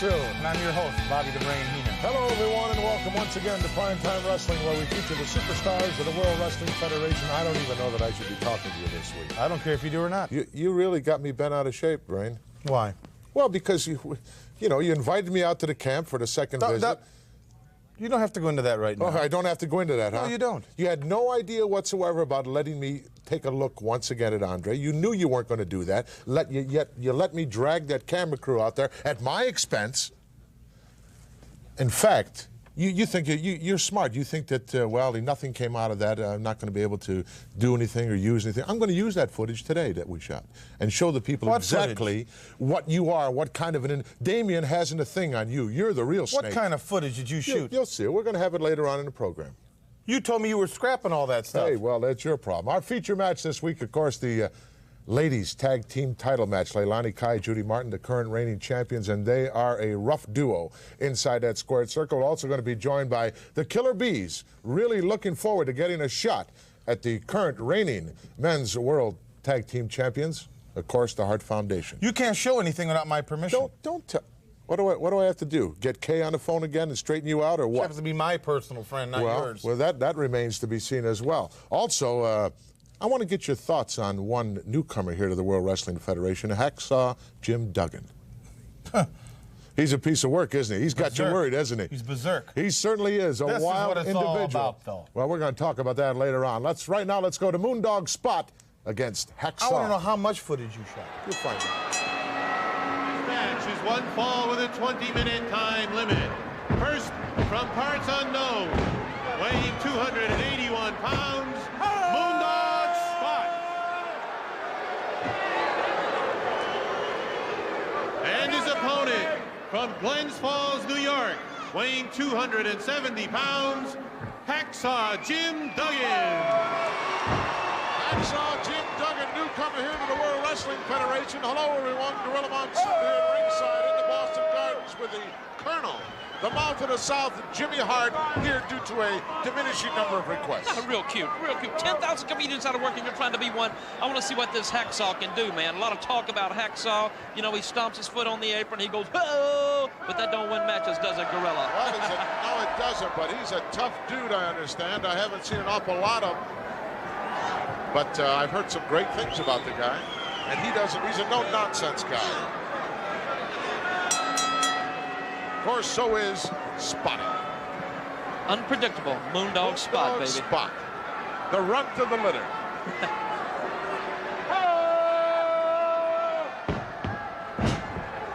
soon. And I'm your host, Bobby the Brain Heenan. Hello, everyone, and welcome once again to Prime Time Wrestling, where we feature the superstars of the World Wrestling Federation. I don't even know that I should be talking to you this week. I don't care if you do or not. You really got me bent out of shape, Brain. Why? Well, because you invited me out to the camp for the second visit. You don't have to go into that right now. Oh, I don't have to go into that, huh? No, you don't. You had no idea whatsoever about letting me take a look once again at Andre. You knew you weren't going to do that. Yet you let me drag that camera crew out there at my expense. In fact, you think you're smart. You think that, nothing came out of that. I'm not going to be able to do anything or use anything. I'm going to use that footage today that we shot and show the people exactly what you are, what kind of an... Damien hasn't a thing on you. You're the real snake. What kind of footage did you shoot? You'll see. We're going to have it later on in the program. You told me you were scrapping all that stuff. Hey, well, that's your problem. Our feature match this week, of course, the ladies tag team title match. Leilani, Kai, Judy Martin, the current reigning champions, and they are a rough duo inside that squared circle. Also going to be joined by the Killer Bees. Really looking forward to getting a shot at the current reigning men's world tag team champions. Of course, the Hart Foundation. You can't show anything without my permission. Don't tell. What do I have to do? Get Kay on the phone again and straighten you out, or what? She happens to be my personal friend, not yours. Well, that remains to be seen as well. Also, I want to get your thoughts on one newcomer here to the World Wrestling Federation, Hacksaw Jim Duggan. He's a piece of work, isn't he? He's got you worried, hasn't he? He's berserk. He certainly is a wild individual. This is what it's all about, though. Well, we're going to talk about that later on. Right now, let's go to Moondog Spot against Hacksaw. I want to know how much footage you shot. You'll find out. This match is one fall with a 20-minute time limit. First, from parts unknown, weighing 281 pounds, Moondog Spot. And his opponent, from Glens Falls, New York, weighing 270 pounds, Hacksaw Jim Duggan. Hacksaw Jim Duggan, newcomer here to the World Wrestling Federation. Hello, everyone. Gorilla Monsoon here at ringside in the Boston Gardens with the Colonel, the Mouth of the South, Jimmy Hart, here due to a diminishing number of requests. Real cute, real cute. 10,000 comedians out of work and you're trying to be one. I want to see what this Hacksaw can do, man. A lot of talk about Hacksaw. You know, he stomps his foot on the apron, he goes, oh, but that don't win matches, does it, Gorilla? Well, no, it doesn't, but he's a tough dude, I understand. I haven't seen an awful lot of him, but I've heard some great things about the guy, and he's a no-nonsense guy. Of course, so is Spotty. Unpredictable. Moondog Spot, baby. Spot. The runt of the litter.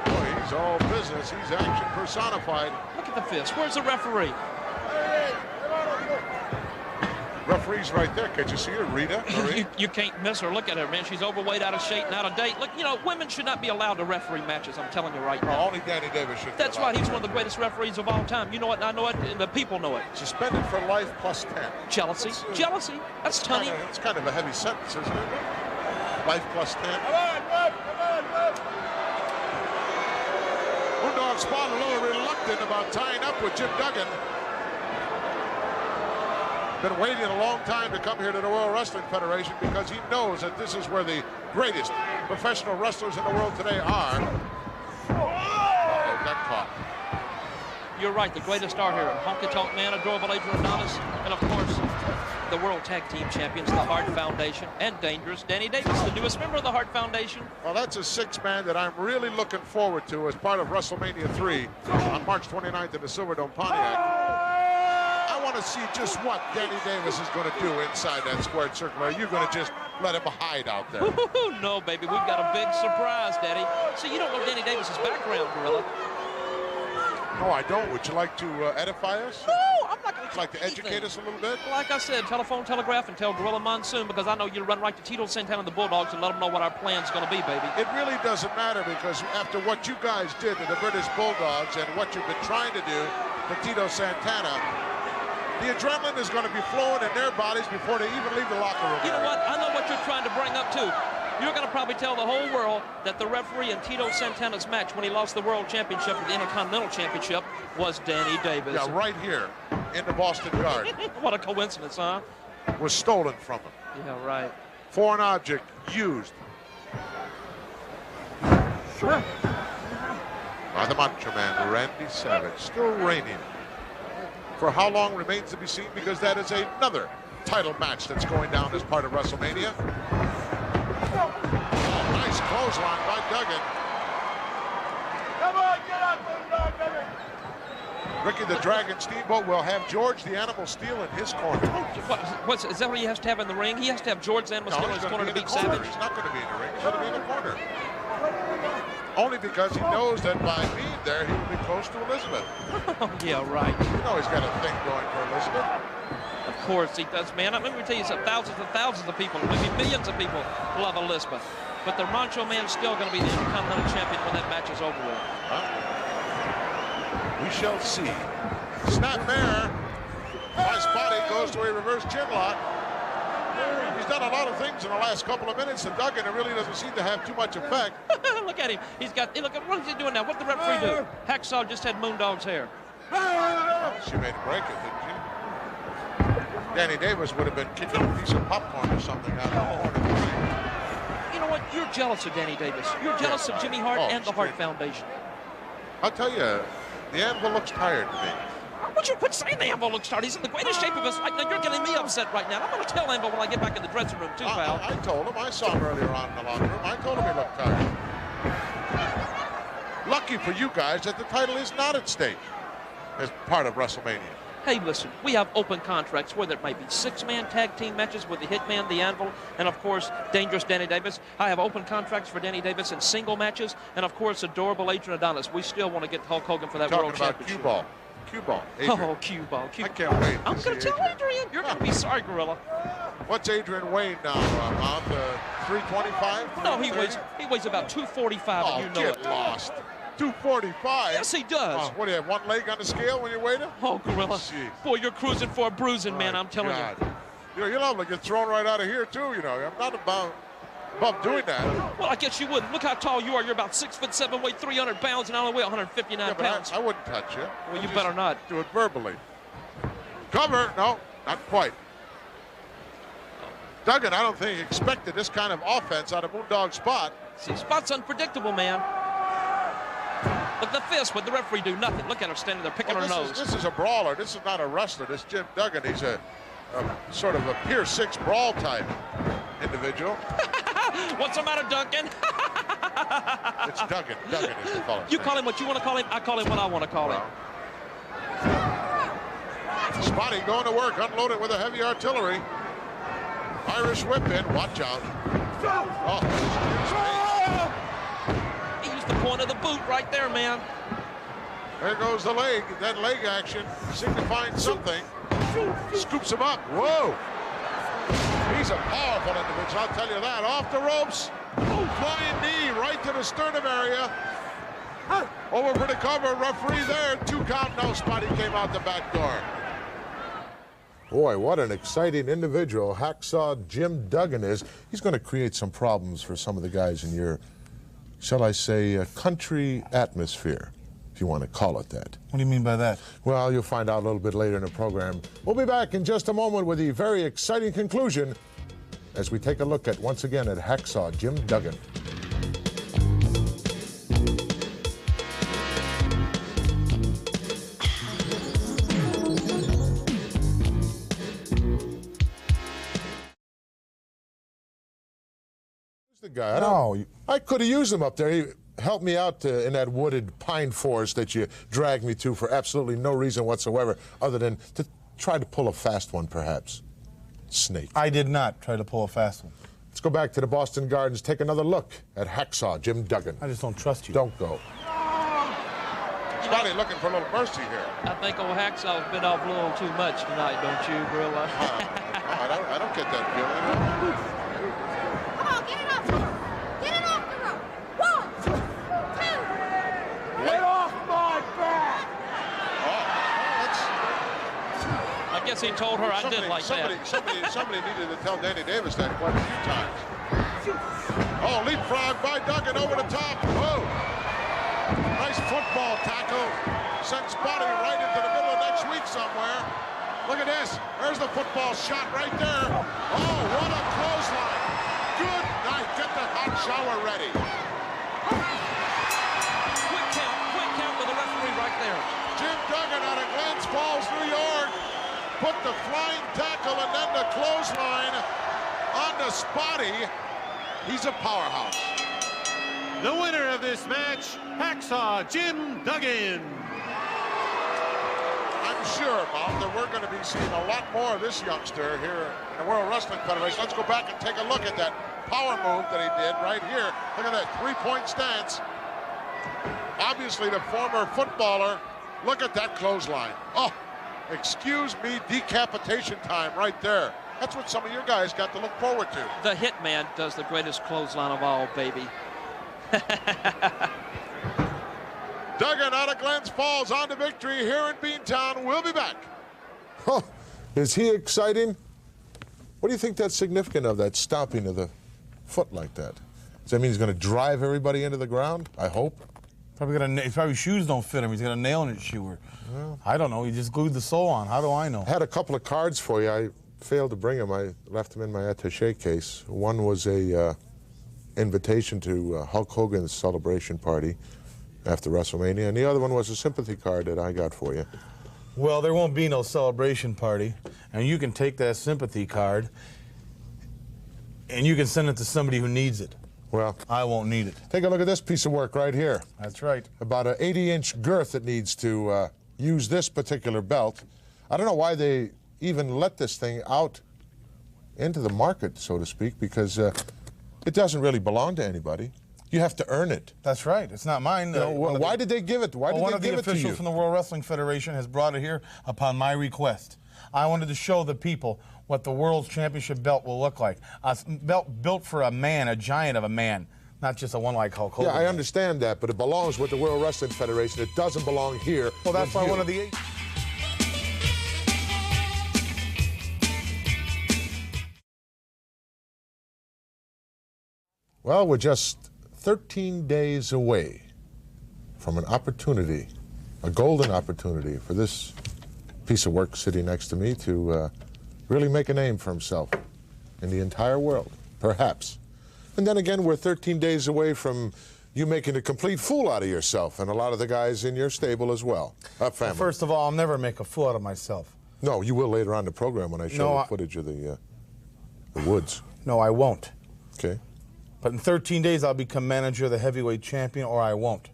Boy, he's all business. He's action personified. Look at the fist. Where's the referee? Referee's right there. Can't you see her, Rita? You can't miss her. Look at her, man. She's overweight, out of shape, and out of date. Look, women should not be allowed to referee matches. I'm telling you right now. Only Danny Davis should. That's right. He's one of the greatest referees of all time. You know it, and I know it, and the people know it. Suspended for life plus 10. Jealousy. Jealousy. That's tunny. It's kind of a heavy sentence, isn't it? Life plus 10. Come on. Moondog Spot a little reluctant about tying up with Jim Duggan. Been waiting a long time to come here to the World Wrestling Federation because he knows that this is where the greatest professional wrestlers in the world today are. Got caught. You're right, the greatest are here. Honky Tonk Man, Adorable Adrian Adonis, and of course, the World Tag Team Champions, the Hart Foundation, and Dangerous Danny Davis, the newest member of the Hart Foundation. Well, that's a six-man that I'm really looking forward to as part of WrestleMania 3 on March 29th in the Silverdome, Pontiac. I want to see just what Danny Davis is going to do inside that squared circle. Are you going to just let him hide out there? No, baby, we've got a big surprise, Daddy. See, you don't know Danny Davis's background, Gorilla. No, I don't. Would you like to edify us? No, I'm not going to. Like to educate us a little bit? Like I said, telephone, telegraph, and tell Gorilla Monsoon, because I know you'll run right to Tito Santana and the Bulldogs and let them know what our plan's going to be, baby. It really doesn't matter, because after what you guys did to the British Bulldogs and what you've been trying to do to Tito Santana, the adrenaline is going to be flowing in their bodies before they even leave the locker room. You know what? I know what you're trying to bring up, too. You're going to probably tell the whole world that the referee in Tito Santana's match when he lost the World Championship or the Intercontinental Championship was Danny Davis. Yeah, right here in the Boston Garden. What a coincidence, huh? Was stolen from him. Yeah, right. Foreign object used. by the Macho Man, Randy Savage, still reigning. For how long remains to be seen, because that is another title match that's going down as part of WrestleMania. Oh, nice clothesline by Duggan. Come on, get up, Moondog, Duggan. Ricky the Dragon Steamboat will have George the Animal Steel in his corner. Is that what he has to have in the ring? He has to have George the Animal Steel in his corner to beat Savage? He's not going to be in the ring. He's going to be in the corner. Only because he knows that by being there, he will be close to Elizabeth. Yeah, right. You know he's got a thing going for Elizabeth. Of course he does, man. Let me tell you, thousands and thousands of people, maybe millions of people love Elizabeth. But the Macho Man's still going to be the Intercontinental Champion when that match is over with. We shall see. Snapmare by Spotty goes to a reverse chin lock. He's done a lot of things in the last couple of minutes to Duggan. It really doesn't seem to have too much effect. Look at him. Look at what is he doing now? What did the referee do? Hacksaw just had Moondog's hair. She made him break it, didn't she? Danny Davis would have been kicking a piece of popcorn or something out of the corner. You know what? You're jealous of Danny Davis. You're jealous of Jimmy Hart and the Hart Foundation. I'll tell you, the Anvil looks tired to me. Would you quit saying the Anvil looks tired? He's in the greatest shape of his life. Now, you're getting me upset right now. I'm going to tell Anvil when I get back in the dressing room, too, pal. I told him. I saw him earlier on in the locker room. I told him he looked tired. Lucky for you guys that the title is not at stake as part of WrestleMania. Hey, listen, we have open contracts, whether it might be six-man tag team matches with the Hitman, the Anvil, and, of course, Dangerous Danny Davis. I have open contracts for Danny Davis in single matches, and, of course, adorable Adrian Adonis. We still want to get Hulk Hogan for that World Championship. Talking about cue ball. Oh, cue ball. I can't wait. I'm going to tell Adrian. You're going to be sorry, Gorilla. What's Adrian weighing now, Mount? 325? No, he weighs about 245, and you know get it. lost. 245? Yes, he does. What do you have, one leg on the scale when you weigh him? Oh, Gorilla. Boy, you're cruising for a bruising, man, I'm telling you. You know, you're liable to get thrown right out of here, too, you know. I'm not above doing that. Well, I guess you wouldn't. Look how tall you are. You're about 6'7", weigh 300 pounds, and I only weigh 159 pounds. I wouldn't touch you. Well, you better not. Do it verbally. Cover. No, not quite. Duggan, I don't think he expected this kind of offense out of Moondog Spot. See, Spot's unpredictable, man. Look, the fist, what the referee do? Nothing. Look at her standing there picking her nose. This is a brawler. This is not a wrestler. This Jim Duggan. He's a sort of a Pier 6 brawl type individual. What's the matter, Duncan? It's Duggan. Duggan is the fellow. You call him what you want to call him. I call him what I want to call him. Spotty going to work, unloaded with a heavy artillery. Irish whip in. Watch out. Oh, he used the point of the boot right there, man. There goes the leg. That leg action signifying something. Scoops him up. Whoa. He's a powerful individual, I'll tell you that. Off the ropes. Flying knee right to the sternum area. Over for the cover. Referee there. 2 count. No, Spotty came out the back door. Boy, what an exciting individual Hacksaw Jim Duggan is. He's going to create some problems for some of the guys in your, shall I say, country atmosphere, if you want to call it that. What do you mean by that? Well, you'll find out a little bit later in the program. We'll be back in just a moment with the very exciting conclusion as we take a look at, once again, at Hacksaw Jim Duggan. The guy. I could have used him up there. He helped me out in that wooded pine forest that you dragged me to for absolutely no reason whatsoever, other than to try to pull a fast one, perhaps. Snake. I did not try to pull a fast one. Let's go back to the Boston Gardens, take another look at Hacksaw Jim Duggan. I just don't trust you. Don't go. Spotty looking for a little mercy here. I think old Hacksaw's been off a little too much tonight, don't you, Gorilla? I don't get that feeling. Come on, get it off the rope. Get it off the rope. 1, 2. Get off my back. I guess he told her I did like that. Somebody needed to tell Danny Davis that quite a few times. Oh, leapfrog by Duggan over the top. Whoa. Nice football tackle. Sent Spotty right into the middle of next week somewhere. Look at this. There's the football shot right there. Oh, what a clothesline. Good night. Get the hot shower ready. Quick count, quick there. Jim Duggan out of Glens Falls, New York. Put the flying tackle and then the clothesline on the Spotty. He's a powerhouse. The winner of this match, Hacksaw Jim Duggan. I'm sure, Bob, that we're going to be seeing a lot more of this youngster here in the World Wrestling Federation. Let's go back and take a look at that power move that he did right here. Look at that three-point stance. Obviously, the former footballer. Look at that clothesline. Oh, excuse me, decapitation time right there. That's what some of your guys got to look forward to. The Hitman does the greatest clothesline of all, baby. Duggan out of Glens Falls on to victory here in Beantown. We'll be back. Oh, is he exciting? What do you think that's significant of, that stomping of the foot like that? Does that mean he's going to drive everybody into the ground? I hope. Probably shoes don't fit him. He's got a nail in his shoe. Or, well, I don't know. He just glued the sole on. How do I know? I had a couple of cards for you. I failed to bring them. I left them in my attaché case. One was a invitation to Hulk Hogan's celebration party after WrestleMania, and the other one was a sympathy card that I got for you. Well, there won't be no celebration party, and you can take that sympathy card and you can send it to somebody who needs it. Well, I won't need it. Take a look at this piece of work right here. That's right. About an 80-inch girth that needs to use this particular belt. I don't know why they even let this thing out into the market, so to speak, because it doesn't really belong to anybody. You have to earn it. That's right. It's not mine. Why did they give it? Why did one they of the give it to you? officials from the World Wrestling Federation has brought it here upon my request. I wanted to show the people what the World Championship belt will look like. A belt built for a man, a giant of a man, not just a one like Hulk Hogan. Yeah, I understand that, but it belongs with the World Wrestling Federation. It doesn't belong here. Well, that's why one of the 8. Well, we're just 13 days away from an opportunity, a golden opportunity for this piece of work sitting next to me to really make a name for himself in the entire world, perhaps. And then again, we're 13 days away from you making a complete fool out of yourself and a lot of the guys in your stable as well. Family. Well, first of all, I'll never make a fool out of myself. No, you will later on in the program when I show the footage of the woods. No, I won't. Okay. But in 13 days, I'll become manager of the heavyweight champion, or I won't.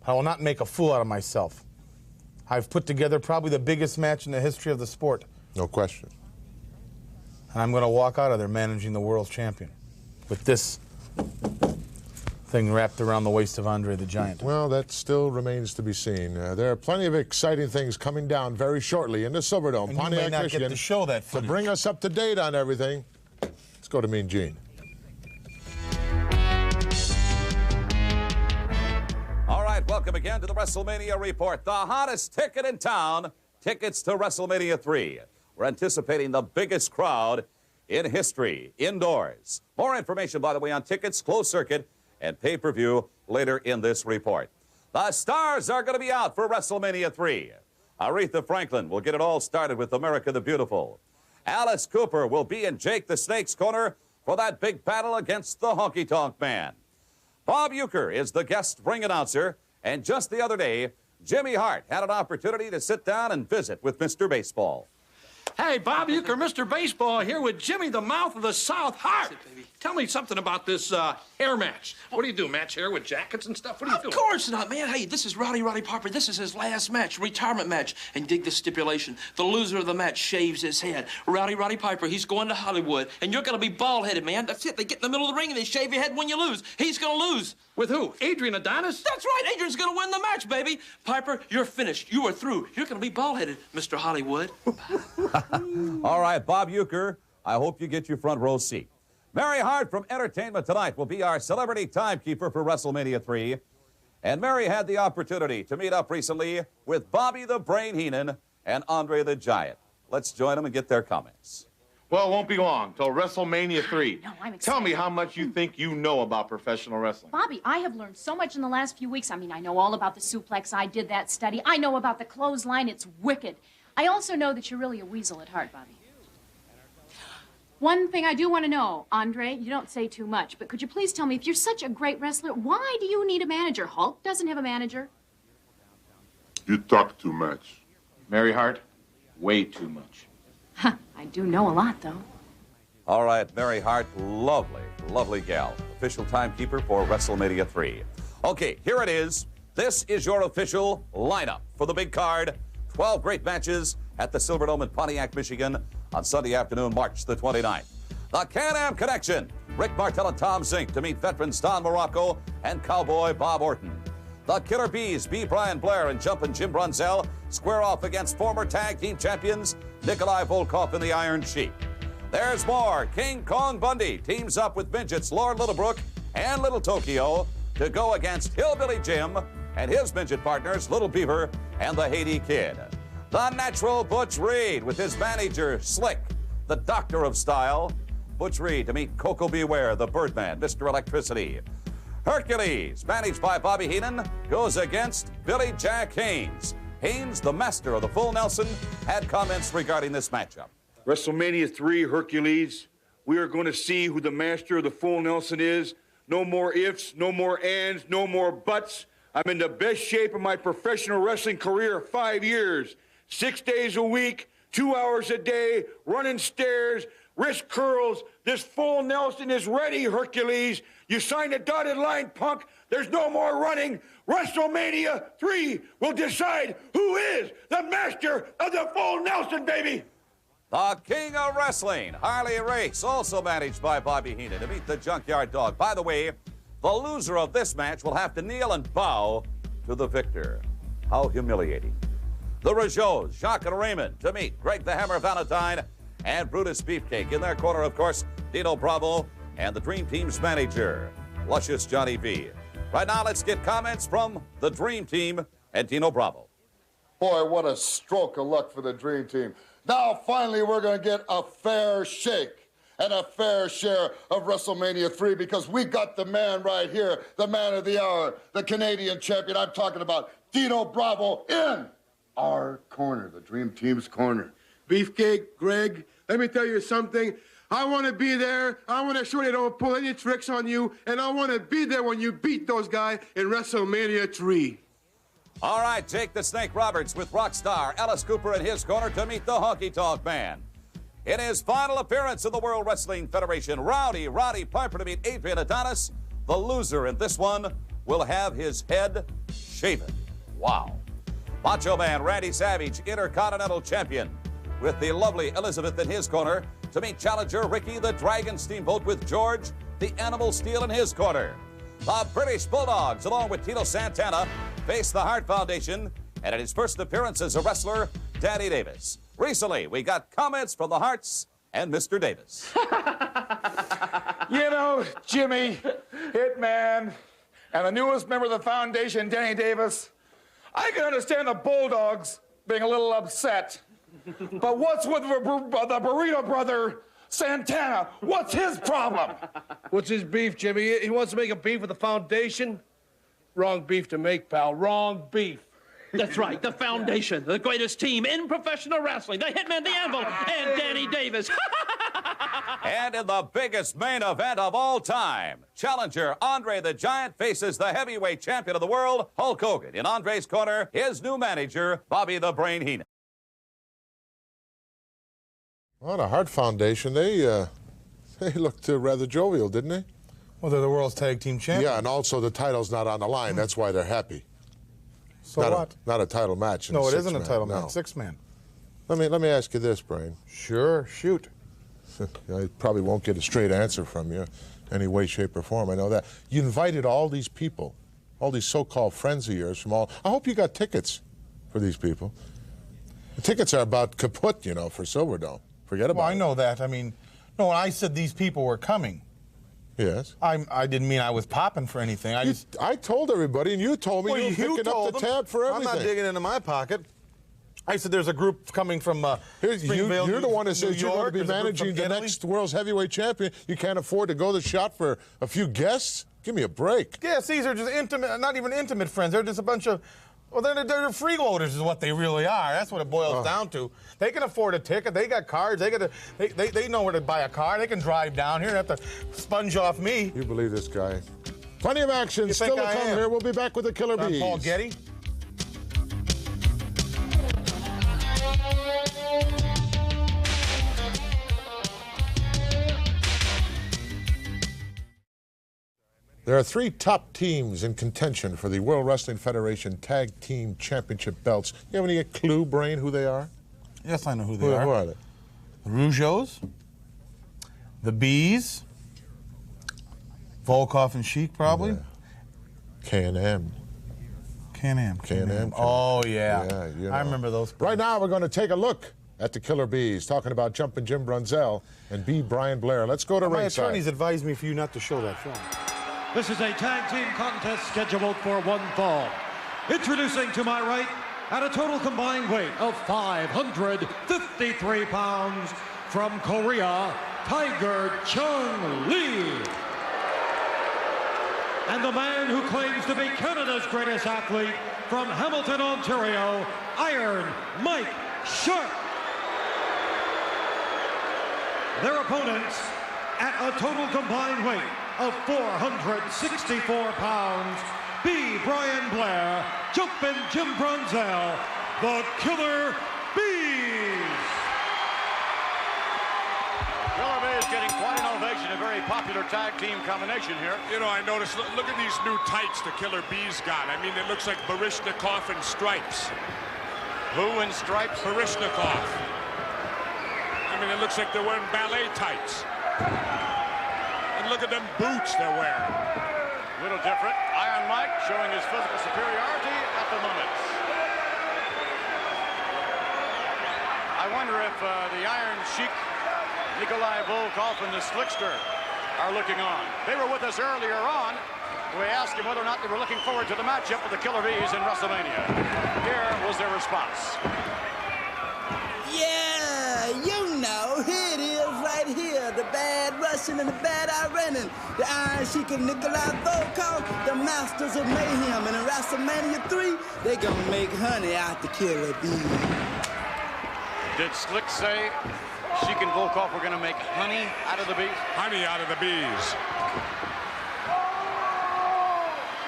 I will not make a fool out of myself. I've put together probably the biggest match in the history of the sport. No question. And I'm going to walk out of there managing the world champion with this thing wrapped around the waist of Andre the Giant. Well, that still remains to be seen. There are plenty of exciting things coming down very shortly in the Silverdome, And Pontiac, you may not Michigan. get to show that To footage. bring us up to date on everything, let's go to Mean Gene. All right, welcome again to the WrestleMania Report. The hottest ticket in town, tickets to WrestleMania 3. We're anticipating the biggest crowd in history, indoors. More information, by the way, on tickets, closed circuit, and pay-per-view later in this report. The stars are going to be out for WrestleMania 3. Aretha Franklin will get it all started with America the Beautiful. Alice Cooper will be in Jake the Snake's corner for that big battle against the Honky Tonk Man. Bob Uecker is the guest ring announcer, and just the other day, Jimmy Hart had an opportunity to sit down and visit with Mr. Baseball. Hey, Bob Uecker, Mr. Baseball here with Jimmy the Mouth of the South Hart. Tell me something about this hair match. What do you do, match hair with jackets and stuff? What do you do? Of course not, man. Hey, this is Roddy Piper. This is his last match, retirement match. And dig the stipulation. The loser of the match shaves his head. Roddy Piper, he's going to Hollywood. And you're going to be bald-headed, man. That's it. They get in the middle of the ring and they shave your head when you lose. He's going to lose. With who? Adrian Adonis? That's right. Adrian's going to win the match, baby. Piper, you're finished. You are through. You're going to be bald-headed, Mr. Hollywood. All right, Bob Uecker, I hope you get your front row seat. Mary Hart from Entertainment Tonight will be our celebrity timekeeper for WrestleMania 3. And Mary had the opportunity to meet up recently with Bobby the Brain Heenan and Andre the Giant. Let's join them and get their comments. Well, it won't be long till WrestleMania 3. No, I'm excited. Tell me how much you think you know about professional wrestling. Bobby, I have learned so much in the last few weeks. I mean, I know all about the suplex. I did that study. I know about the clothesline. It's wicked. I also know that you're really a weasel at heart, Bobby. One thing I do want to know, Andre, you don't say too much, but could you please tell me, if you're such a great wrestler, why do you need a manager? Hulk doesn't have a manager. You talk too much. Mary Hart, way too much. I do know a lot, though. All right, Mary Hart, lovely, lovely gal. Official timekeeper for WrestleMania 3. Okay, here it is. This is your official lineup for the big card. 12 great matches at the Silverdome in Pontiac, Michigan on Sunday afternoon, March the 29th. The Can-Am Connection. Rick Martel and Tom Zink to meet veterans Don Muraco and Cowboy Bob Orton. The Killer Bees, B. Brian Blair and Jumpin' Jim Brunzell, square off against former tag team champions Nikolai Volkov and the Iron Sheik. There's more. King Kong Bundy teams up with midgets Lord Littlebrook and Little Tokyo to go against Hillbilly Jim and his midget partners Little Beaver and the Haiti Kid. The Natural Butch Reed with his manager Slick, the Doctor of Style. Butch Reed to meet Coco Beware, the Birdman, Mr. Electricity. Hercules, managed by Bobby Heenan, goes against Billy Jack Haynes. Haynes, the master of the full Nelson, had comments regarding this matchup. WrestleMania 3, Hercules. We are going to see who the master of the full Nelson is. No more ifs, no more ands, no more buts. I'm in the best shape of my professional wrestling career of 5 years. 6 days a week, 2 hours a day, running stairs, wrist curls. This full Nelson is ready, Hercules. You signed a dotted line, punk. There's no more running. WrestleMania 3 will decide who is the master of the full Nelson, baby. The King of Wrestling, Harley Race, also managed by Bobby Heenan, to meet the Junkyard Dog. By the way, the loser of this match will have to kneel and bow to the victor. How humiliating. The Rougeaus, Jacques and Raymond, to meet Greg the Hammer Valentine and Brutus Beefcake. In their corner, of course, Dino Bravo and the Dream Team's manager, Luscious Johnny V. Right now, let's get comments from the Dream Team and Dino Bravo. Boy, what a stroke of luck for the Dream Team. Now, finally, we're going to get a fair shake and a fair share of WrestleMania 3 because we got the man right here, the man of the hour, the Canadian champion. I'm talking about Dino Bravo in our corner, the Dream Team's corner. Beefcake, Greg, let me tell you something. I want to be there. I want to show they don't pull any tricks on you, and I want to be there when you beat those guys in WrestleMania 3. All right, Jake the Snake Roberts with Rockstar Alice Cooper in his corner to meet the Honky Tonk Man. In his final appearance in the World Wrestling Federation, Roddy Piper to meet Adrian Adonis. The loser in this one will have his head shaven. Wow. Macho Man Randy Savage, Intercontinental Champion, with the lovely Elizabeth in his corner to meet challenger Ricky the Dragon Steamboat with George the Animal Steel in his corner. The British Bulldogs, along with Tito Santana, face the Hart Foundation, and in his first appearance as a wrestler, Danny Davis. Recently, we got comments from the Harts and Mr. Davis. You know, Jimmy, Hitman, and the newest member of the foundation, Danny Davis, I can understand the Bulldogs being a little upset. But what's with the Burrito brother, Santana? What's his problem? What's his beef, Jimmy? He wants to make a beef with the foundation? Wrong beef to make, pal. Wrong beef. That's right, the foundation, the greatest team in professional wrestling, the Hitman, the Anvil, and Danny Davis. And in the biggest main event of all time, challenger Andre the Giant faces the heavyweight champion of the world, Hulk Hogan. In Andre's corner, his new manager, Bobby the Brain Heenan. Well, the Hart Foundation, they looked rather jovial, didn't they? Well, they're the world's tag team champions. Yeah, and also the title's not on the line. That's why they're happy. So not what? Not a title match. No, it isn't a title no. match. 6-man. Let me ask you this, Brain. Sure, shoot. I probably won't get a straight answer from you, any way, shape, or form. I know that. You invited all these people, all these so-called friends of yours from all. I hope you got tickets for these people. The tickets are about kaput, you know, for Silverdome. Forget about it. Well, I know that. I mean, no, when I said these people were coming. Yes. I didn't mean I was popping for anything. I told everybody, and you told me you were picking up the tab for everything. I'm not digging into my pocket. I said there's a group coming from Springville, You're the one that says you're going to be There's a group managing from the Italy. next world's heavyweight champion. You can't afford to go the shot for a few guests? Give me a break. Yes, these are just intimate, not even intimate friends. They're just a bunch of, well, they're freeloaders is what they really are. That's what it boils down to. They can afford a ticket. They got cars. They know where to buy a car. They can drive down here and have to sponge off me. You believe this guy? Plenty of action still to come here. We'll be back with the Killer Bees. Paul Getty. There are 3 top teams in contention for the World Wrestling Federation Tag Team Championship belts. You have any clue, Brain, who they are? Yes, I know who they are. Who are they? The Rougeaus, the Bees, Volkov and Sheik, probably. Yeah. K&M. K&M. Oh, yeah. You know. I remember those. Right now, we're going to take a look at the Killer Bees, talking about Jumpin' Jim Brunzell and B. Brian Blair. Let's go to ringside. My attorneys advised me for you not to show that film. This is a tag team contest scheduled for 1 fall. Introducing to my right, at a total combined weight of 553 pounds, from Korea, Tiger Chung Lee. And the man who claims to be Canada's greatest athlete, from Hamilton, Ontario, Iron Mike Sharpe. Their opponents, at a total combined weight of 464 pounds, B. Brian Blair, Jumpin' Jim Brunzell, the Killer Bees. Killer Bees getting quite an ovation, a very popular tag team combination here. You know, I noticed, look at these new tights the Killer Bees got. I mean, it looks like Baryshnikov in stripes. Who in stripes? Baryshnikov. I mean, it looks like they're wearing ballet tights. And look at them boots they're wearing. A little different. Iron Mike showing his physical superiority at the moment. I wonder if the Iron Sheik, Nikolai Volkov, and the Slickster are looking on. They were with us earlier on. We asked them whether or not they were looking forward to the matchup with the Killer Bees in WrestleMania. Here was their response. Yeah, you know, here it is right here. The bad Russian and the bad Iranian. The Iron Sheik and Nikolai Volkov, the masters of mayhem. And in WrestleMania 3, they gonna make honey out the Killer Bees. Did Slick say Sheik and Volkov were gonna make honey out of the bees? Honey out of the bees.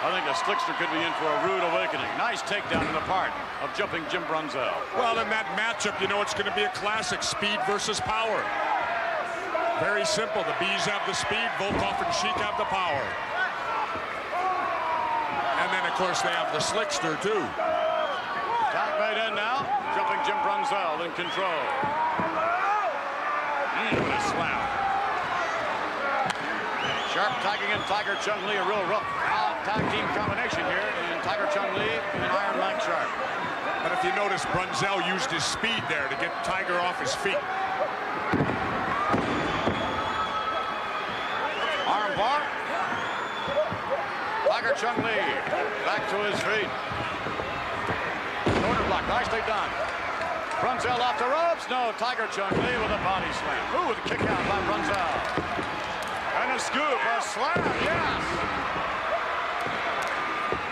I think a Slickster could be in for a rude awakening. Nice takedown on the part of Jumping Jim Brunzell. Well, in that matchup, you know, it's going to be a classic speed versus power. Very simple. The Bees have the speed, Volkov and Sheik have the power. And then, of course, they have the Slickster, too. Tag made in now. Jumping Jim Brunzell in control. What a slam. Sharpe tagging in Tiger Chung Lee, a real rough tag team combination here, and Tiger Chung Lee and Iron Mike Sharpe. But if you notice, Brunzell used his speed there to get Tiger off his feet. Arm bar. Tiger Chung Lee back to his feet. Shoulder block, nicely done. Brunzell off the ropes. No, Tiger Chung Lee with a body slam. Ooh, with a kick out by Brunzell. And a scoop, a slam, yes!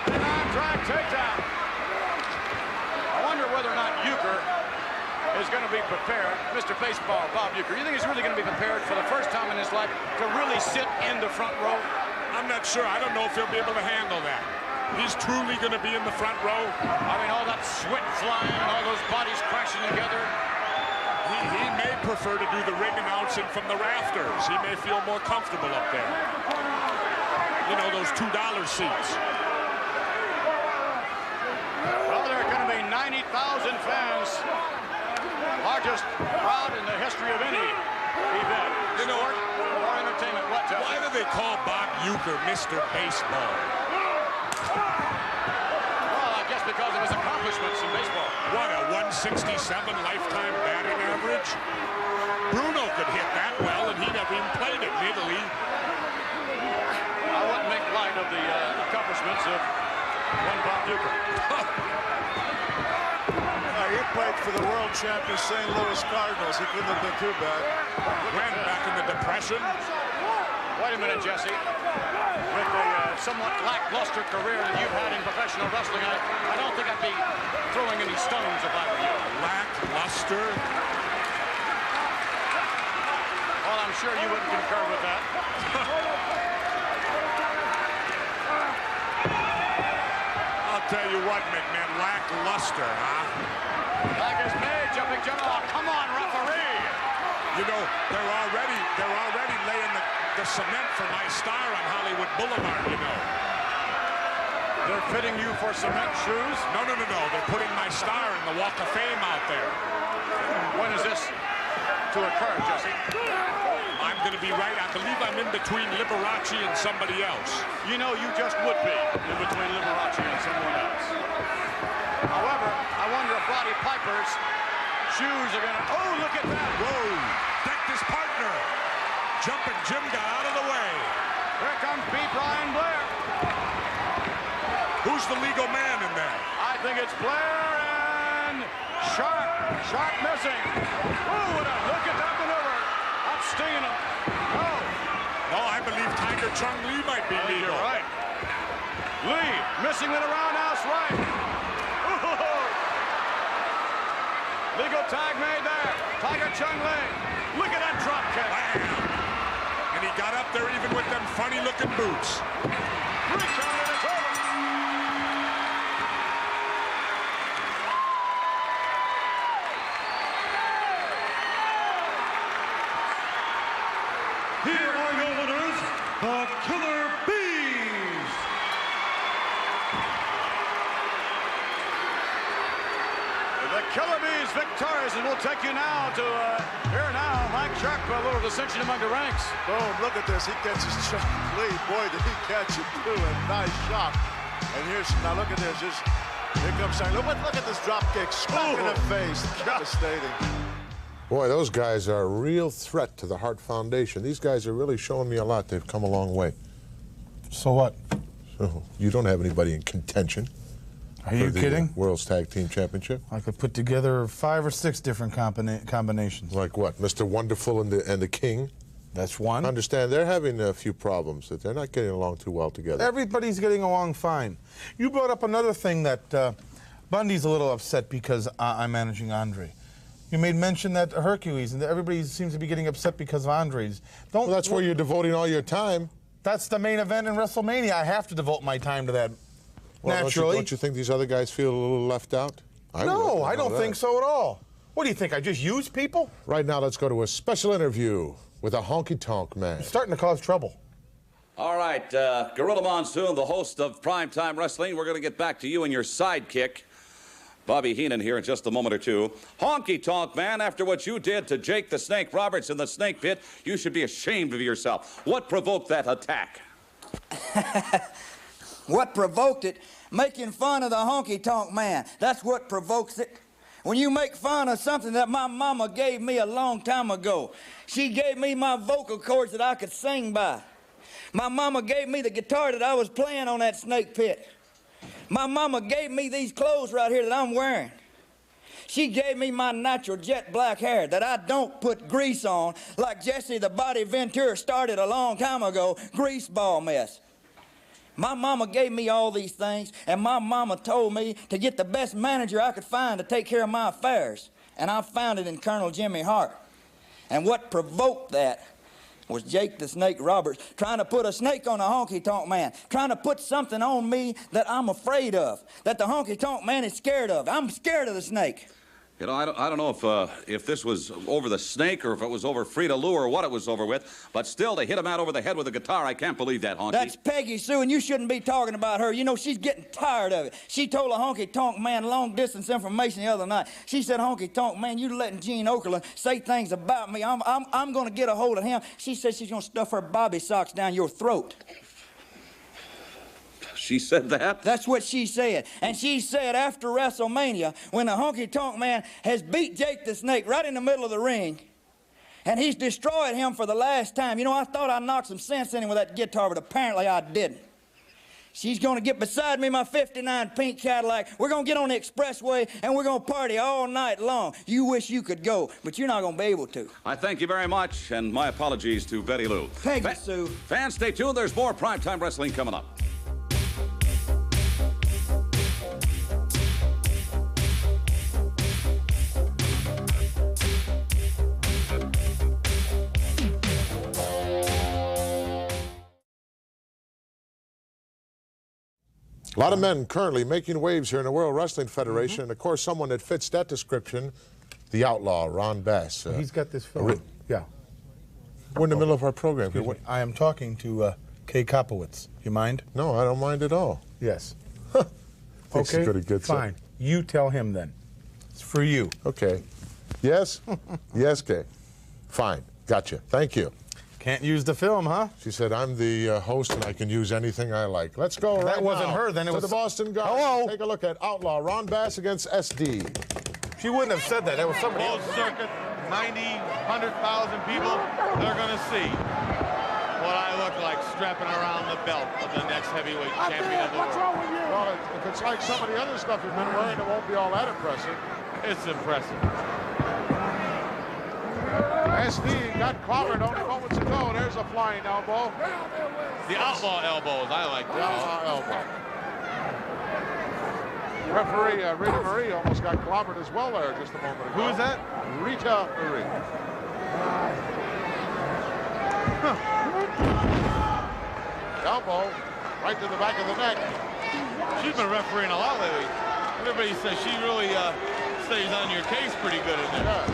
And an drag takedown. I wonder whether or not Euchre is going to be prepared. Mr. Baseball, Bob Euchre, you think he's really going to be prepared for the first time in his life to really sit in the front row? I'm not sure. I don't know if he'll be able to handle that. He's truly going to be in the front row. I mean, all that sweat flying, all those bodies crashing together. He may prefer to do the ring announcing from the rafters. He may feel more comfortable up there. You know, those $2 seats. Well, there are going to be 90,000 fans. Largest crowd in the history of any event. You know, sport or entertainment. What? Why do they call Bob Euchre Mr. Baseball? Well, I guess because of his accomplishments in baseball. What, a 167 lifetime batting average? Bruno could hit that well, and he never even played it in Italy. I wouldn't make light of the accomplishments of one Bob Euchre. He played for the world champion St. Louis Cardinals. He couldn't have been too bad. When, back in the Depression? Wait a minute, Jesse. With the somewhat lackluster career that you've had in professional wrestling, I don't think I'd be throwing any stones if I were you. Lackluster? Well, I'm sure you wouldn't concur with that. I'll tell you what, McMahon, lackluster, huh? Tag is made, Jumping Jim. Oh, come on, referee. You know, they're already laying the cement for my star on Hollywood Boulevard, you know. They're fitting you for cement shoes? No. They're putting my star in the Walk of Fame out there. When is this to occur, Jesse? I'm going to be right. I believe I'm in between Liberace and somebody else. You know, you just would be in between Liberace and someone else. However, I wonder if Roddy Piper's shoes are going to... Oh, look at that! Whoa! Decked his partner. Jumping Jim got out of the way. Here comes B. Brian Blair. Who's the legal man in there? I think it's Blair and Sharpe. Sharpe missing. Oh, look at that maneuver. That's stinging him. No, I believe Tiger Chung Lee might be legal. You're right. Lee missing with a roundhouse right. Legal tag made there. Tiger Chung Lee. Look at that drop kick. Bam. And he got up there even with them funny-looking boots. 3 count and it's over. Here are your winners, the Killer Bees. The Killer Bees victorious, and we'll take you now to here now. Mike Sharpe, a little dissension among the ranks. Boom, look at this. He catches Chung Lee. Boy, did he catch it too. A nice shot. And now look at this. Here comes Chung. Look at this drop kick. Smack in the face. Devastating. Boy, those guys are a real threat to the Hart Foundation. These guys are really showing me a lot. They've come a long way. So what? So you don't have anybody in contention. Are you kidding? World's Tag Team Championship. I could put together 5 or 6 different combinations. Like what? Mr. Wonderful and the King? That's one. Understand, they're having a few problems. That they're not getting along too well together. Everybody's getting along fine. You brought up another thing that Bundy's a little upset because I'm managing Andre. You made mention that Hercules, and everybody seems to be getting upset because of Andre's. Well, that's where you're devoting all your time. That's the main event in WrestleMania. I have to devote my time to that. Well, naturally. Don't you think these other guys feel a little left out? No, I don't think so at all. What do you think? I just use people? Right now, let's go to a special interview with a honky-tonk man. It's starting to cause trouble. All right, Gorilla Monsoon, the host of Prime Time Wrestling. We're going to get back to you and your sidekick, Bobby Heenan, here in just a moment or two. Honky Tonk Man, after what you did to Jake the Snake Roberts in the Snake Pit, you should be ashamed of yourself. What provoked that attack? What provoked it? Making fun of the Honky Tonk Man. That's what provokes it. When you make fun of something that my mama gave me a long time ago. She gave me my vocal cords that I could sing by. My mama gave me the guitar that I was playing on that Snake Pit. My mama gave me these clothes right here that I'm wearing. She gave me my natural jet black hair that I don't put grease on like Jesse the Body Ventura started a long time ago, grease ball mess. My mama gave me all these things, and my mama told me to get the best manager I could find to take care of my affairs. And I found it in Colonel Jimmy Hart. And what provoked that was Jake the Snake Roberts trying to put a snake on a Honky Tonk Man, trying to put something on me that I'm afraid of, that the Honky Tonk Man is scared of. I'm scared of the snake. You know, I don't know if this was over the snake or if it was over Frida Lou or what it was over with, but still, to hit him out over the head with a guitar, I can't believe that, Honky. That's Peggy Sue, and you shouldn't be talking about her. You know, she's getting tired of it. She told a Honky Tonk Man long-distance information the other night. She said, Honky Tonk Man, you letting Gene Okerlund say things about me. I'm going to get a hold of him. She said she's going to stuff her bobby socks down your throat. She said that? That's what she said. And she said after WrestleMania, when the Honky Tonk Man has beat Jake the Snake right in the middle of the ring, and he's destroyed him for the last time. You know, I thought I knocked some sense in him with that guitar, but apparently I didn't. She's going to get beside me in my 59 pink Cadillac. We're going to get on the expressway, and we're going to party all night long. You wish you could go, but you're not going to be able to. I thank you very much, and my apologies to Betty Lou. Peggy Sue. Fans, stay tuned. There's more Primetime Wrestling coming up. A lot of men currently making waves here in the World Wrestling Federation, and of course someone that fits that description, the Outlaw, Ron Bass. He's got this film. Yeah. We're in the middle of our program here. I am talking to Kay Kopowitz. You mind? No, I don't mind at all. Yes. Thinks Okay, he's gonna get fine. You tell him then. It's for you. Okay. Yes? Yes, Kay. Fine. Gotcha. Thank you. Can't use the film, huh? She said, I'm the host and I can use anything I like. Let's go right now. That wasn't her, then it was the Boston Garden. Hello? Take a look at Outlaw Ron Bass against SD. She wouldn't have said that. That was somebody else. Closed circuit, 90, 100,000 people. They're going to see what I look like strapping around the belt of the next heavyweight champion of the world. Well, if it's like some of the other stuff you've been wearing, it won't be all that impressive. It's impressive. SD got collared only moments ago. There's a flying elbow. The outlaw elbows, I like The that. outlaw elbow. Referee Rita Marie almost got clobbered as well there just a moment ago. Who is that? Rita Marie. Elbow right to the back of the neck. She's been refereeing a lot lately. Everybody says she really stays on your case pretty good in there. Yeah.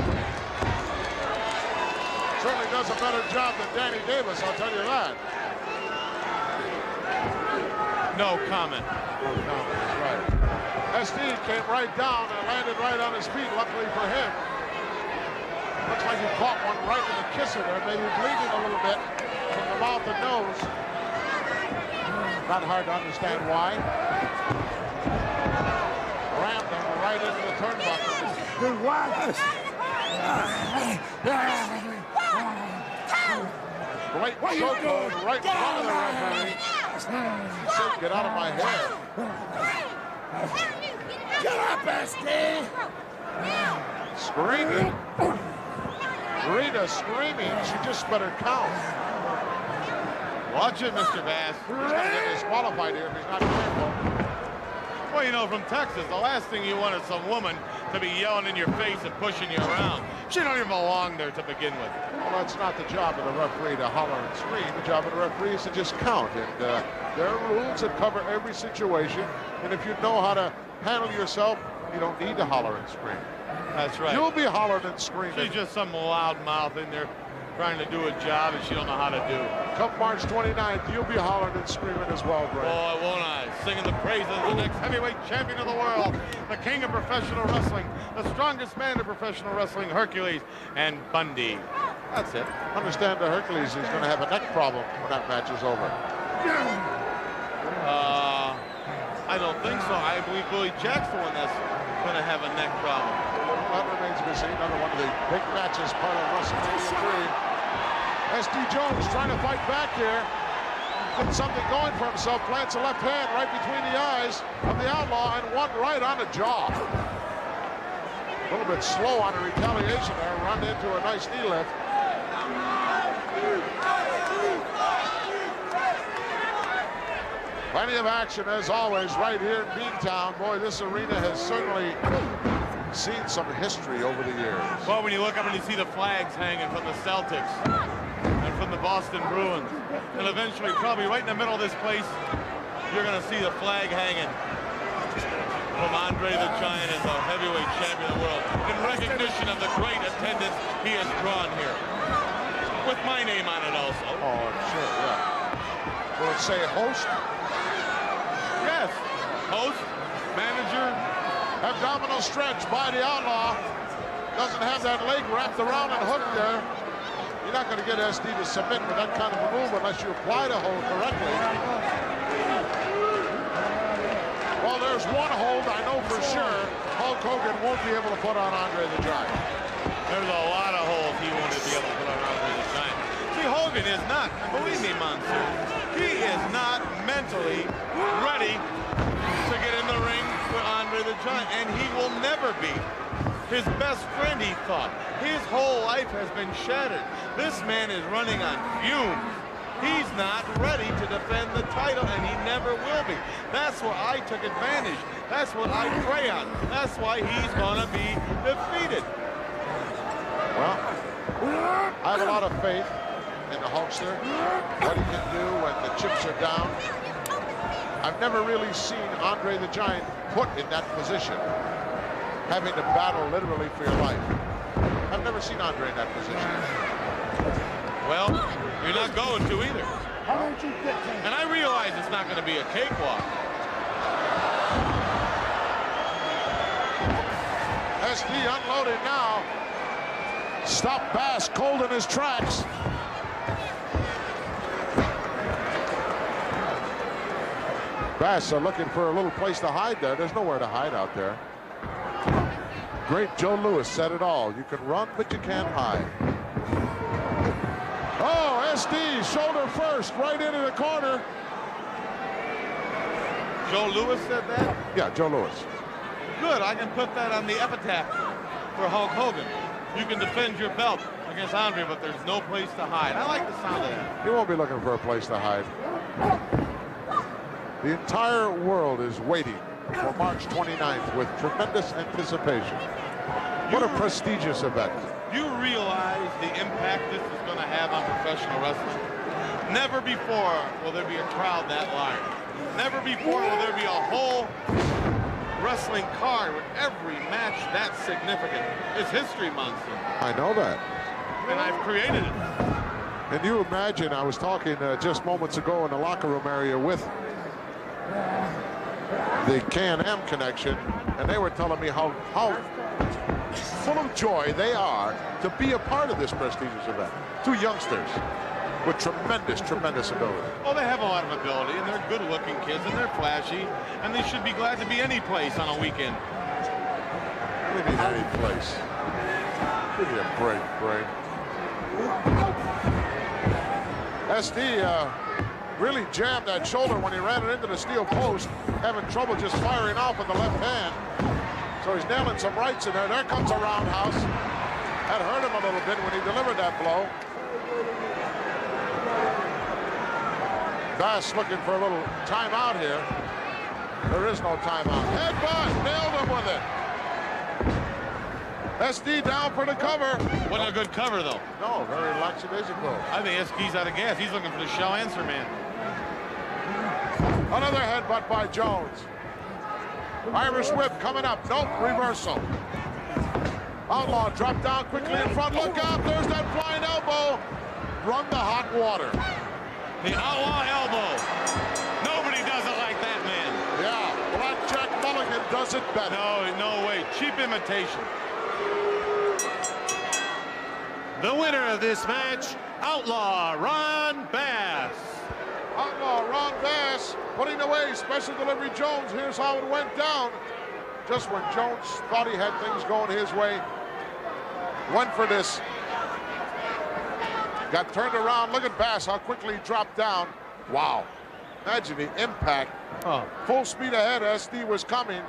Certainly does a better job than Danny Davis, I'll tell you that. No comment. No comment, that's right. SD came right down and landed right on his feet, luckily for him. Looks like he caught one right in the kisser there, maybe bleeding a little bit from the mouth and nose. Not hard to understand why. Rammed him right into the turnbuckle. Blatant chokehold right in front of the referee. He said, get out of my hair. Get up, SD! Screaming. Rita screaming. She just better count. Watch it, Mr. Bass. He's going to get disqualified here if he's not careful. Well, you know, from Texas, the last thing you want is some woman to be yelling in your face and pushing you around. She don't even belong there to begin with. Well, that's not the job of the referee to holler and scream. The job of the referee is to just count. And there are rules that cover every situation. And if you know how to handle yourself, you don't need to holler and scream. That's right. You'll be hollering and screaming. She's just some loud mouth in there trying to do a job that she don't know how to do. Come March 29th, you'll be hollering and screaming as well, Brad. Boy, won't I? Singing the praises of the next heavyweight champion of the world, the king of professional wrestling, the strongest man in professional wrestling, Hercules, and Bundy. That's it. Understand that Hercules is going to have a neck problem when that match is over. I don't think so. I believe Billy Jack's the one that's going to have a neck problem. That remains to be seen. Another one of the big matches, part of WrestleMania 3. SD Jones trying to fight back here. Getting something going for himself. Plants a left hand right between the eyes of the Outlaw and one right on the jaw. A little bit slow on the retaliation there. Run into a nice knee lift. Plenty of action, as always, right here in Beantown. Boy, this arena has certainly seen some history over the years. Well, when you look up and you see the flags hanging from the Celtics and from the Boston Bruins, and eventually, probably right in the middle of this place, you're going to see the flag hanging from Andre the Giant as a heavyweight champion of the world, in recognition of the great attendance he has drawn here. With my name on it also. Oh, sure, yeah. Will it say host? Yes. Host, manager. Abdominal stretch by the Outlaw. Doesn't have that leg wrapped around and hooked there. You're not going to get SD to submit with that kind of a move unless you apply the hold correctly. Well, there's one hold I know for sure Hulk Hogan won't be able to put on Andre the Giant. There's a lot of holes he won't be able to put on Andre the Giant. See, Hogan is not, believe me, Monsoon, he is not mentally ready to get in the ring with Andre the Giant, and he will never be. His best friend, he thought. His whole life has been shattered. This man is running on fumes. He's not ready to defend the title, and he never will be. That's where I took advantage. That's what I prey on. That's why he's going to be defeated. Well, I have a lot of faith in the Hulkster, what he can do when the chips are down. I've never really seen Andre the Giant put in that position, having to battle literally for your life. I've never seen Andre in that position. You're not going to either. And I realize it's not going to be a cakewalk. SD unloaded now. Stop Bass cold in his tracks. Bass are looking for a little place to hide there. There's nowhere to hide out there. Great Joe Louis said it all. You can run, but you can't hide. Oh, SD, shoulder first, right into the corner. Joe Louis said that? Yeah, Joe Louis. Good, I can put that on the epitaph for Hulk Hogan. You can defend your belt against Andre, but there's no place to hide. I like the sound of that. He won't be looking for a place to hide. The entire world is waiting for March 29th with tremendous anticipation. What a prestigious event. You realize the impact this is going to have on professional wrestling? Never before will there be a crowd that large. Never before will there be a whole wrestling card with every match that significant. It's history, Monson. I know that. And I've created it. And you imagine, I was talking just moments ago in the locker room area with the Can-Am connection, and they were telling me how full of joy they are to be a part of this prestigious event. Two youngsters with tremendous ability. Oh, they have a lot of ability, and they're good-looking kids, and they're flashy, and they should be glad to be any place on a weekend. What do you mean any place? Give me a break. SD really jammed that shoulder when he ran it into the steel post, having trouble just firing off with the left hand. So he's nailing some rights in there. There comes a roundhouse. That hurt him a little bit when he delivered that blow. Bass looking for a little timeout here. There is no timeout. Headbutt, nailed him with it. SD down for the cover. Wasn't a good cover, though. No, very lackadaisical. I think SD's out of gas. He's looking for the shell answer man. Another headbutt by Jones. Irish whip coming up. Nope, reversal. Outlaw dropped down quickly in front. Look out, there's that flying elbow. Run the hot water. The Outlaw elbow. Nobody does it like that, man. Yeah, Blackjack Mulligan does it better. No way. Cheap imitation. The winner of this match, Outlaw Ron Bass. Outlaw Ron Bass putting away Special Delivery Jones. Here's how it went down. Just when Jones thought he had things going his way, went for this. Got turned around. Look at Bass, how quickly he dropped down. Wow. Imagine the impact. Full speed ahead, SD was coming.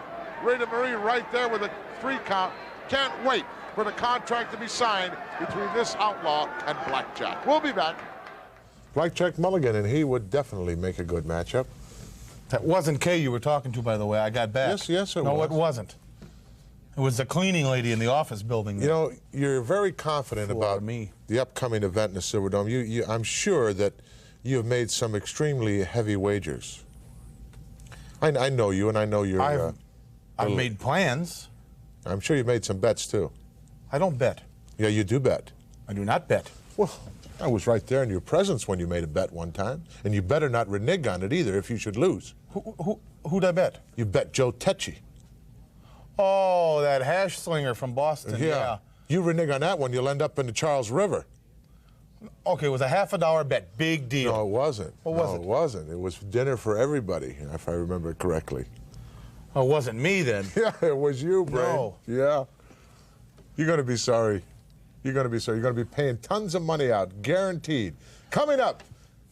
Rita Marie right there with a 3 count. Can't wait for the contract to be signed between this Outlaw and Blackjack. We'll be back. Blackjack Mulligan and he would definitely make a good matchup. That wasn't Kay you were talking to, by the way. I got back. Yes, it was. No, it wasn't. It was the cleaning lady in the office building. You know, you're very confident about the upcoming event in the Silverdome. I'm sure that you have made some extremely heavy wagers. I know you, and I know you're... I've made plans. I'm sure you've made some bets, too. I don't bet. Yeah, you do bet. I do not bet. Well, I was right there in your presence when you made a bet one time, and you better not renege on it either if you should lose. Who'd I bet? You bet Joe Tecchi. Oh, that hash slinger from Boston. Yeah. You renege on that one, you'll end up in the Charles River. Okay, it was a $50 bet. Big deal. No, it wasn't. What was it? It wasn't. It was dinner for everybody, if I remember correctly. Oh, it wasn't me then. Yeah, it was you, Brain. No. Yeah. You're going to be sorry. You're going to be sorry. You're going to be paying tons of money out, guaranteed. Coming up,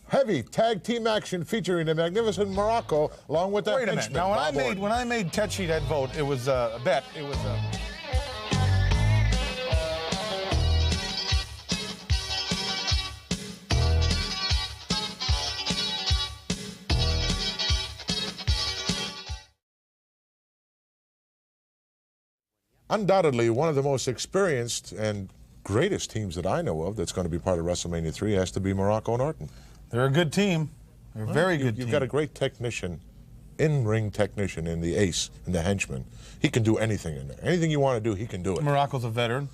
heavy tag team action featuring the magnificent Muraco, along with that henchman. Now, when I made Tecchi that vote, it was a bet. It was Undoubtedly, one of the most experienced and greatest teams that I know of that's going to be part of WrestleMania 3 has to be Muraco and Orton. They're a good team. They're a very good team. You've got a great technician, in-ring technician in the ace and the henchman. He can do anything in there. Anything you want to do, he can do it. Muraco's a veteran.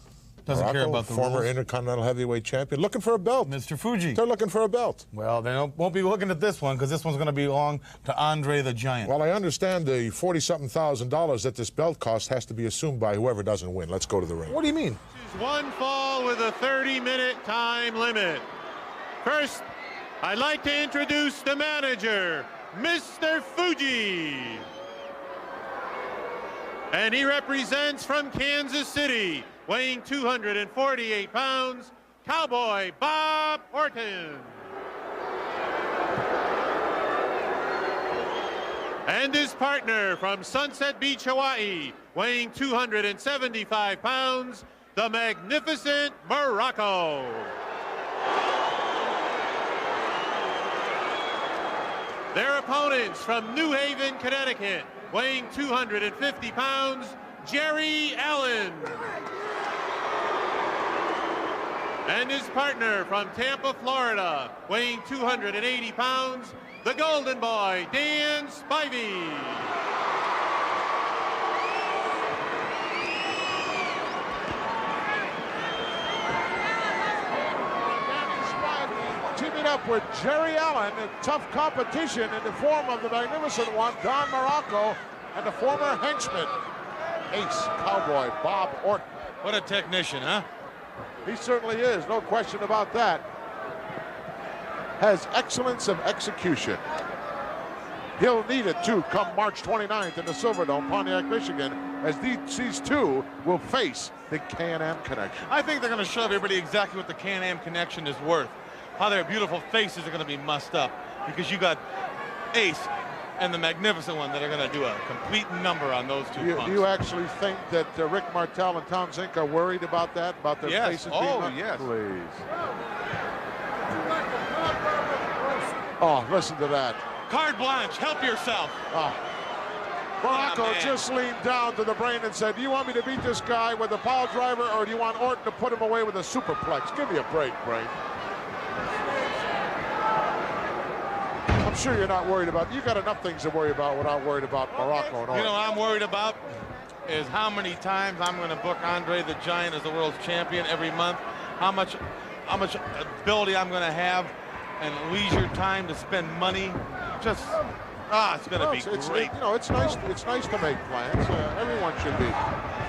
Doesn't care about the former rules. Intercontinental Heavyweight Champion, looking for a belt. Mr. Fuji. They're looking for a belt. Well, they won't be looking at this one because this one's going to belong to Andre the Giant. Well, I understand the $40-something thousand that this belt cost has to be assumed by whoever doesn't win. Let's go to the ring. What do you mean? One fall with a 30-minute time limit. First, I'd like to introduce the manager, Mr. Fuji. And he represents from Kansas City, weighing 248 pounds, Cowboy Bob Orton. And his partner from Sunset Beach, Hawaii, weighing 275 pounds, the magnificent Muraco. Their opponents from New Haven, Connecticut, weighing 250 pounds, Jerry Allen. And his partner from Tampa, Florida, weighing 280 pounds, the Golden Boy, Dan Spivey. Teaming up with Jerry Allen in tough competition in the form of the magnificent one, Don Muraco, and the former henchman, Ace Cowboy Bob Orton. What a technician, huh? He certainly is, no question about that. Has excellence of execution. He'll need it too come March 29th in the Silverdome, Pontiac, Michigan, as these two will face the Can-Am Connection. I think they're going to show everybody exactly what the Can-Am Connection is worth. How their beautiful faces are going to be mussed up, because you got Ace and the magnificent one that are going to do a complete number on those two punks. Do you actually think that Rick Martel and Tom Zink are worried about that, about their faces being mussed? Yes. Please. Oh, listen to that. Carte blanche, help yourself. Oh. Muraco just leaned down to the brain and said, do you want me to beat this guy with a pile driver, or do you want Orton to put him away with a superplex? Give me a break, Brain. I'm sure you're not worried about, you got enough things to worry about without worried about Muraco and Orton. You know what I'm worried about is how many times I'm going to book Andre the Giant as the world's champion every month, how much ability I'm going to have and leisure time to spend money. Just, it's going to be great. You know, it's nice to make plans. Everyone should be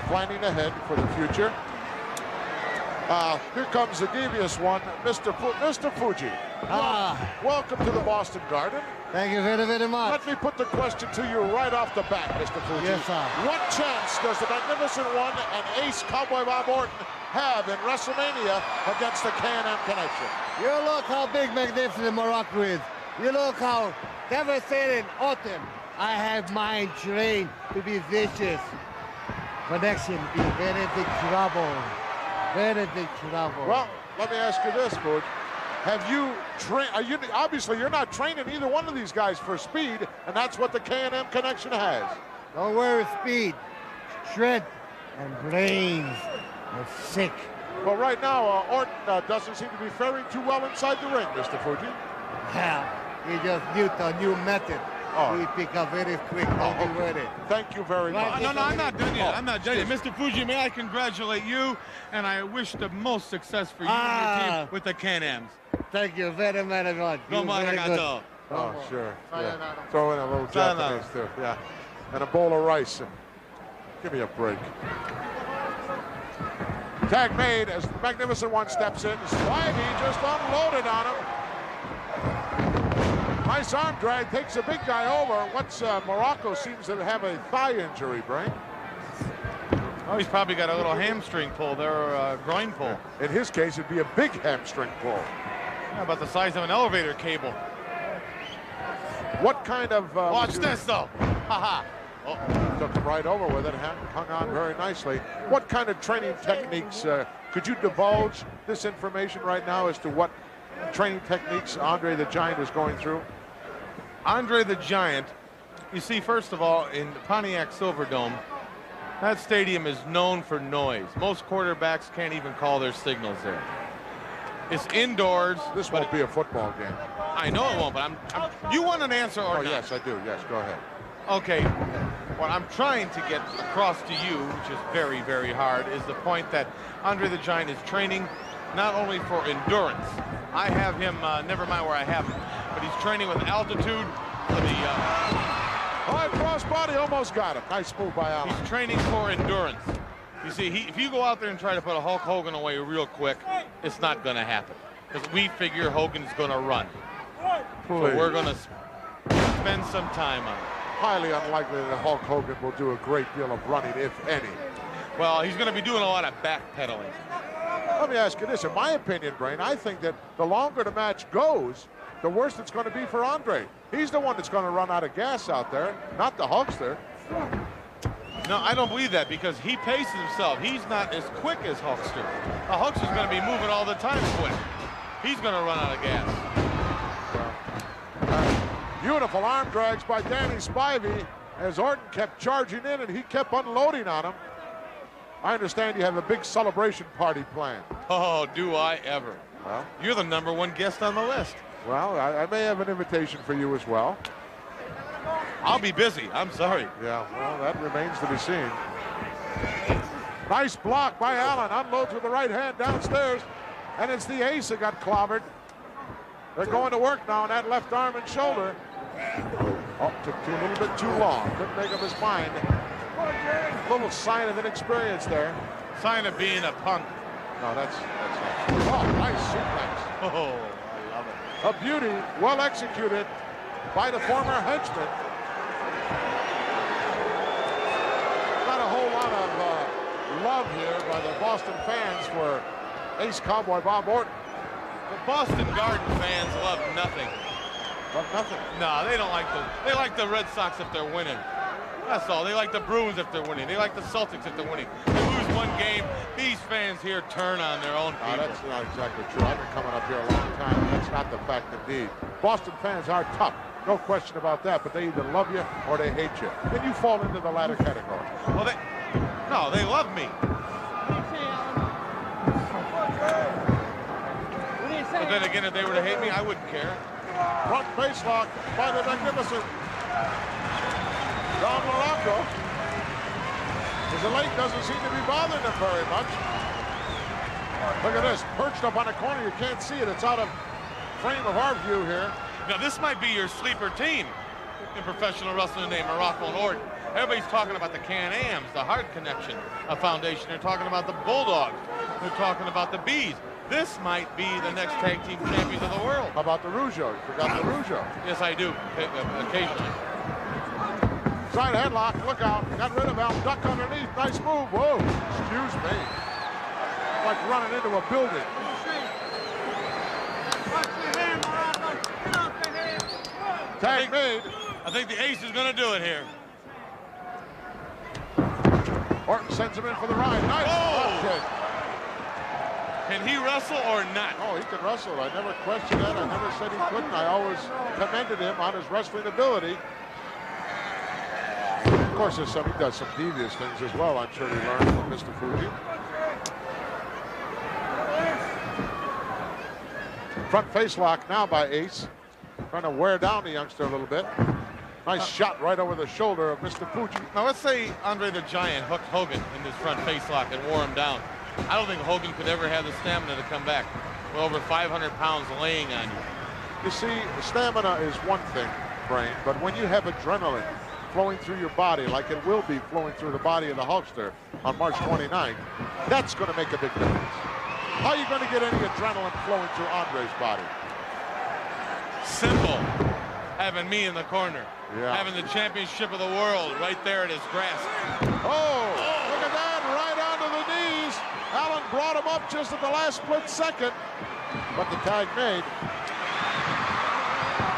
planning ahead for the future. Here comes the devious one, Mr. Fuji. Welcome to the Boston Garden. Thank you very, very much. Let me put the question to you right off the bat, Mr. Fuji. Yes, sir. What chance does the magnificent one and Ace Cowboy Bob Orton have in WrestleMania against the Can-Am Connection? You look how big magnificent Muraco is. You look how devastating Orton. I have mine trained to be vicious. Connection be very big trouble. Very big trouble. Well, let me ask you this, Fuji. Have you trained? Obviously, you're not training either one of these guys for speed, and that's what the Can-Am Connection has. Don't worry, speed, strength, and brains are sick. Well, right now, Orton doesn't seem to be faring too well inside the ring, Mr. Fuji. Yeah, he just used a new method. Oh. He pick up very quick. Don't be worried. Thank you very much. No, I'm not done yet. I'm not done yet. Mr. Fuji, may I congratulate you, and I wish the most success for you and your team with the Can-Ams. Thank you very, very much. Come on, Arigato. Oh, sure. Yeah. Throw in a little Japanese, too. Yeah. And a bowl of rice. And give me a break. Tag made as the magnificent one steps in. Spivey just unloaded on him. Nice arm drag, takes a big guy over. Muraco seems to have a thigh injury, Brain. Oh, he's probably got a little hamstring pull there, or a groin pull. In his case, it'd be a big hamstring pull. Yeah, about the size of an elevator cable. What kind of... Watch this, though. Ha-ha. Oh, took him right over with it, hung on very nicely. What kind of training techniques, could you divulge this information right now as to what training techniques Andre the Giant is going through? Andre the Giant, you see, first of all, in Pontiac Silverdome, that stadium is known for noise. Most quarterbacks can't even call their signals there. It's indoors. This won't be a football game. I know it won't, but you want an answer or not? Yes, I do. Yes, go ahead. Okay. what I'm trying to get across to you, which is very, very hard, is the point that Andre the Giant is training not only for endurance. I have him, never mind where I have him, but he's training with altitude for the... high crossbody, almost got him. Nice move by Allen. He's training for endurance. You see, if you go out there and try to put a Hulk Hogan away real quick, it's not going to happen. Because we figure Hogan's going to run. So we're going to spend some time on it. Highly unlikely that Hulk Hogan will do a great deal of running, if any. Well, he's going to be doing a lot of backpedaling. Let me ask you this. In my opinion, Brain, I think that the longer the match goes, the worse it's going to be for Andre. He's the one that's going to run out of gas out there, not the Hulkster. No, I don't believe that because he paces himself. He's not as quick as Hulkster. The Hulkster's going to be moving all the time quick. He's going to run out of gas. Beautiful arm drags by Danny Spivey as Orton kept charging in and he kept unloading on him. I understand you have a big celebration party planned. Oh, do I ever. Well, you're the #1 guest on the list. Well, I may have an invitation for you as well. I'll be busy. I'm sorry. Yeah, well, that remains to be seen. Nice block by Allen. Unloads with the right hand downstairs. And it's the Ace that got clobbered. They're going to work now on that left arm and shoulder. Oh, took a little bit too long. Couldn't make up his mind. A little sign of inexperience there. Sign of being a punk. No, that's not. Oh, nice suplex. Oh, I love it. A beauty, well executed by the former henchman. Not a whole lot of love here by the Boston fans for Ace Cowboy Bob Orton. The Boston Garden fans love nothing. Love nothing? No, they don't like they like the Red Sox if they're winning. That's all. They like the Bruins if they're winning. They like the Celtics if they're winning. They lose one game, these fans here turn on their own people. That's not exactly true. I've been coming up here a long time. That's not the fact indeed. Boston fans are tough. No question about that, but they either love you or they hate you. Then you fall into the latter category. Well, they love me. But then again, if they were to hate me, I wouldn't care. Front face lock by the magnificent Don Muraco. His leg doesn't seem to be bothering him very much. Look at this, perched up on a corner. You can't see it. It's out of frame of our view here. Now, this might be your sleeper team in professional wrestling named Muraco and Orton. Everybody's talking about the Can-Ams, the Hard Connection, a foundation. They're talking about the Bulldogs. They're talking about the Bees. This might be the next tag team champions of the world. How about the Rougeau? You forgot the Rougeau. Yes, I do, occasionally. Side headlock, look out. Got rid of him. Duck underneath. Nice move. Whoa, excuse me. Like running into a building. Tag made. I think the Ace is going to do it here. Orton sends him in for the ride. Nice. Oh! Can he wrestle or not? Oh, he can wrestle. I never questioned that. I never said he couldn't. I always commended him on his wrestling ability. Of course, he does some devious things as well. I'm sure he learned from Mr. Fuji. Front face lock now by Ace. Trying to wear down the youngster a little bit. Nice shot right over the shoulder of Mr. Fuji. Now, let's say Andre the Giant hooked Hogan in this front face lock and wore him down. I don't think Hogan could ever have the stamina to come back with over 500 pounds laying on you. You see, stamina is one thing, Brain, but when you have adrenaline flowing through your body like it will be flowing through the body of the Hulkster on March 29th, that's going to make a big difference. How are you going to get any adrenaline flowing through Andre's body? Simple. Having me in the corner. Yeah. Having the championship of the world right there at his grasp. Oh, look at that, right onto the knees. Allen brought him up just at the last split second, but the tag made.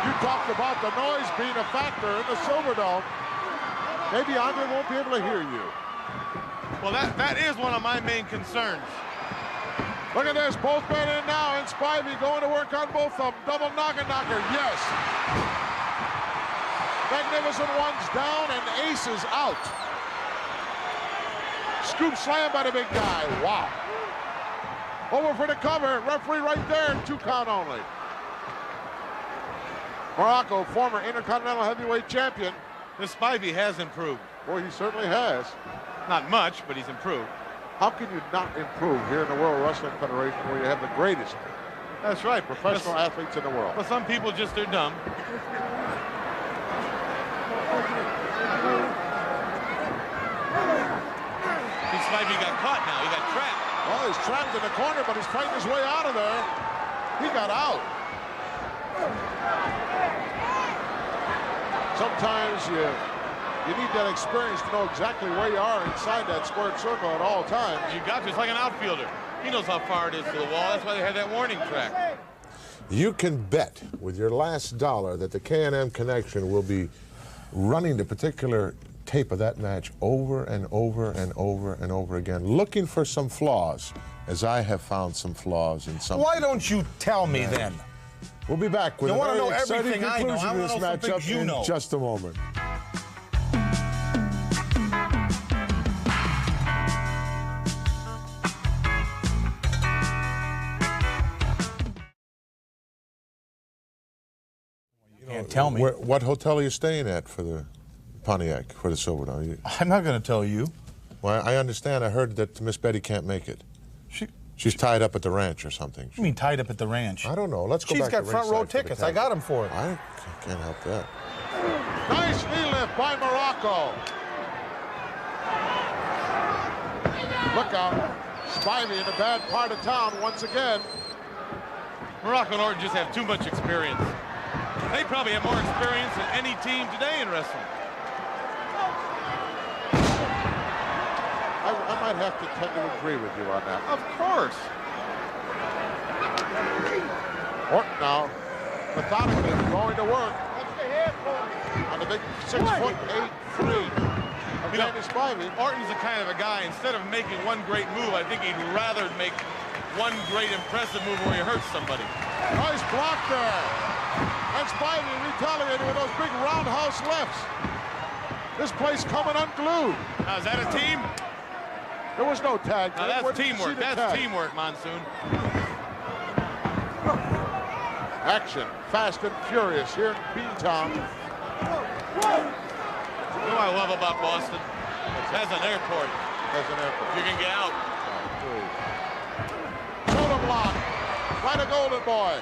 You talked about the noise being a factor in the Silverdome. Maybe Andre won't be able to hear you. Well, that is one of my main concerns. Look at this, both men in now, and Spivey going to work on both of them. Double noggin knocker, yes. Magnificent one's down, and Ace is out. Scoop slam by the big guy, wow. Over for the cover, referee right there, 2 count only. Muraco, former Intercontinental Heavyweight Champion. This Spivey has improved. Boy, he certainly has. Not much, but he's improved. How can you not improve here in the World Wrestling Federation where you have the greatest That's right. professional athletes in the world? Well, some people just are dumb. Spivey got caught now. He got trapped. Well, he's trapped in the corner, but he's fighting his way out of there. He got out. Sometimes you need that experience to know exactly where you are inside that squared circle at all times. You got to. It's like an outfielder. He knows how far it is to the wall. That's why they had that warning track. You can bet with your last dollar that the K&M Connection will be running the particular tape of that match over and over and over and over again, looking for some flaws, as I have found some flaws in some. Why don't you tell me then? We'll be back with You a want to very know exciting everything I know. conclusion I to want this to know some matchup things you in know. just a moment. You can't tell me. What hotel are you staying at for the Pontiac, for the Silverdome? I'm not going to tell you. Well, I understand. I heard that Miss Betty can't make it. She's tied up at the ranch or something. You mean tied up at the ranch? I don't know. Let's go back to She's got front row ringside for the tickets. I got them for her. I can't help that. Nice knee lift by Muraco. Look out. Spivey in the bad part of town once again. Muraco and Orton just have too much experience. They probably have more experience than any team today in wrestling. I might have to tend to agree with you on that. Of course. Orton now methodically going to work on the big 6'8" free of Danny Spivey. Orton's the kind of a guy, instead of making one great move, I think he'd rather make one great impressive move where he hurts somebody. Nice block there. And Spivey retaliated with those big roundhouse lefts. This place coming unglued. Now, is that a team? There was no tag. Now, that's teamwork. That's teamwork, Monsoon. Action, fast and furious here in Beantown. You know what I love about Boston? It has an airport. You can get out. Shoulder block by the Golden Boy.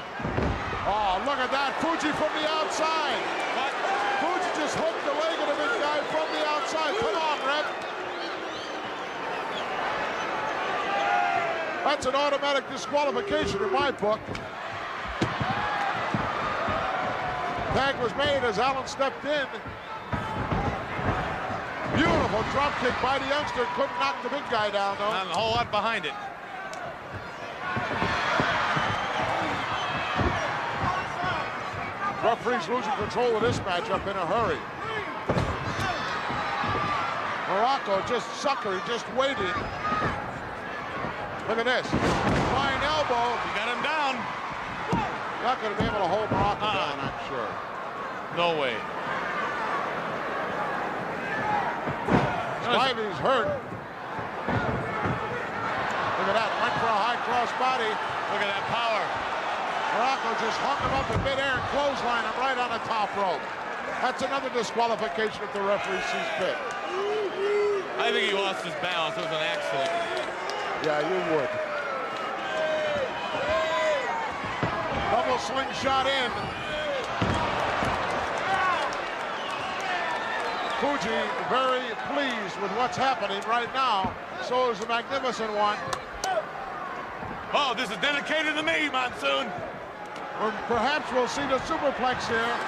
Oh, look at that. Fuji from the outside. What? Fuji just hooked the leg of the big guy from the outside. Come on, Rep. That's an automatic disqualification in my book. Tag was made as Allen stepped in. Beautiful drop kick by the youngster. Couldn't knock the big guy down, though. Not a whole lot behind it. Referee's losing control of this matchup in a hurry. Muraco just suckered, just waiting. Look at this. Flying elbow. You got him down. Not going to be able to hold Muraco down, I'm sure. No way. Spivey's hurt. Look at that. Went for a high cross body. Look at that power. Muraco just hung him up in midair and clothesline him right on the top rope. That's another disqualification if the referee sees fit. I think he lost his balance. It was an accident. Yeah, you would. Double slingshot in. Fuji very pleased with what's happening right now. So is the Magnificent One. Oh, this is dedicated to me, Monsoon. Or perhaps we'll see the superplex here.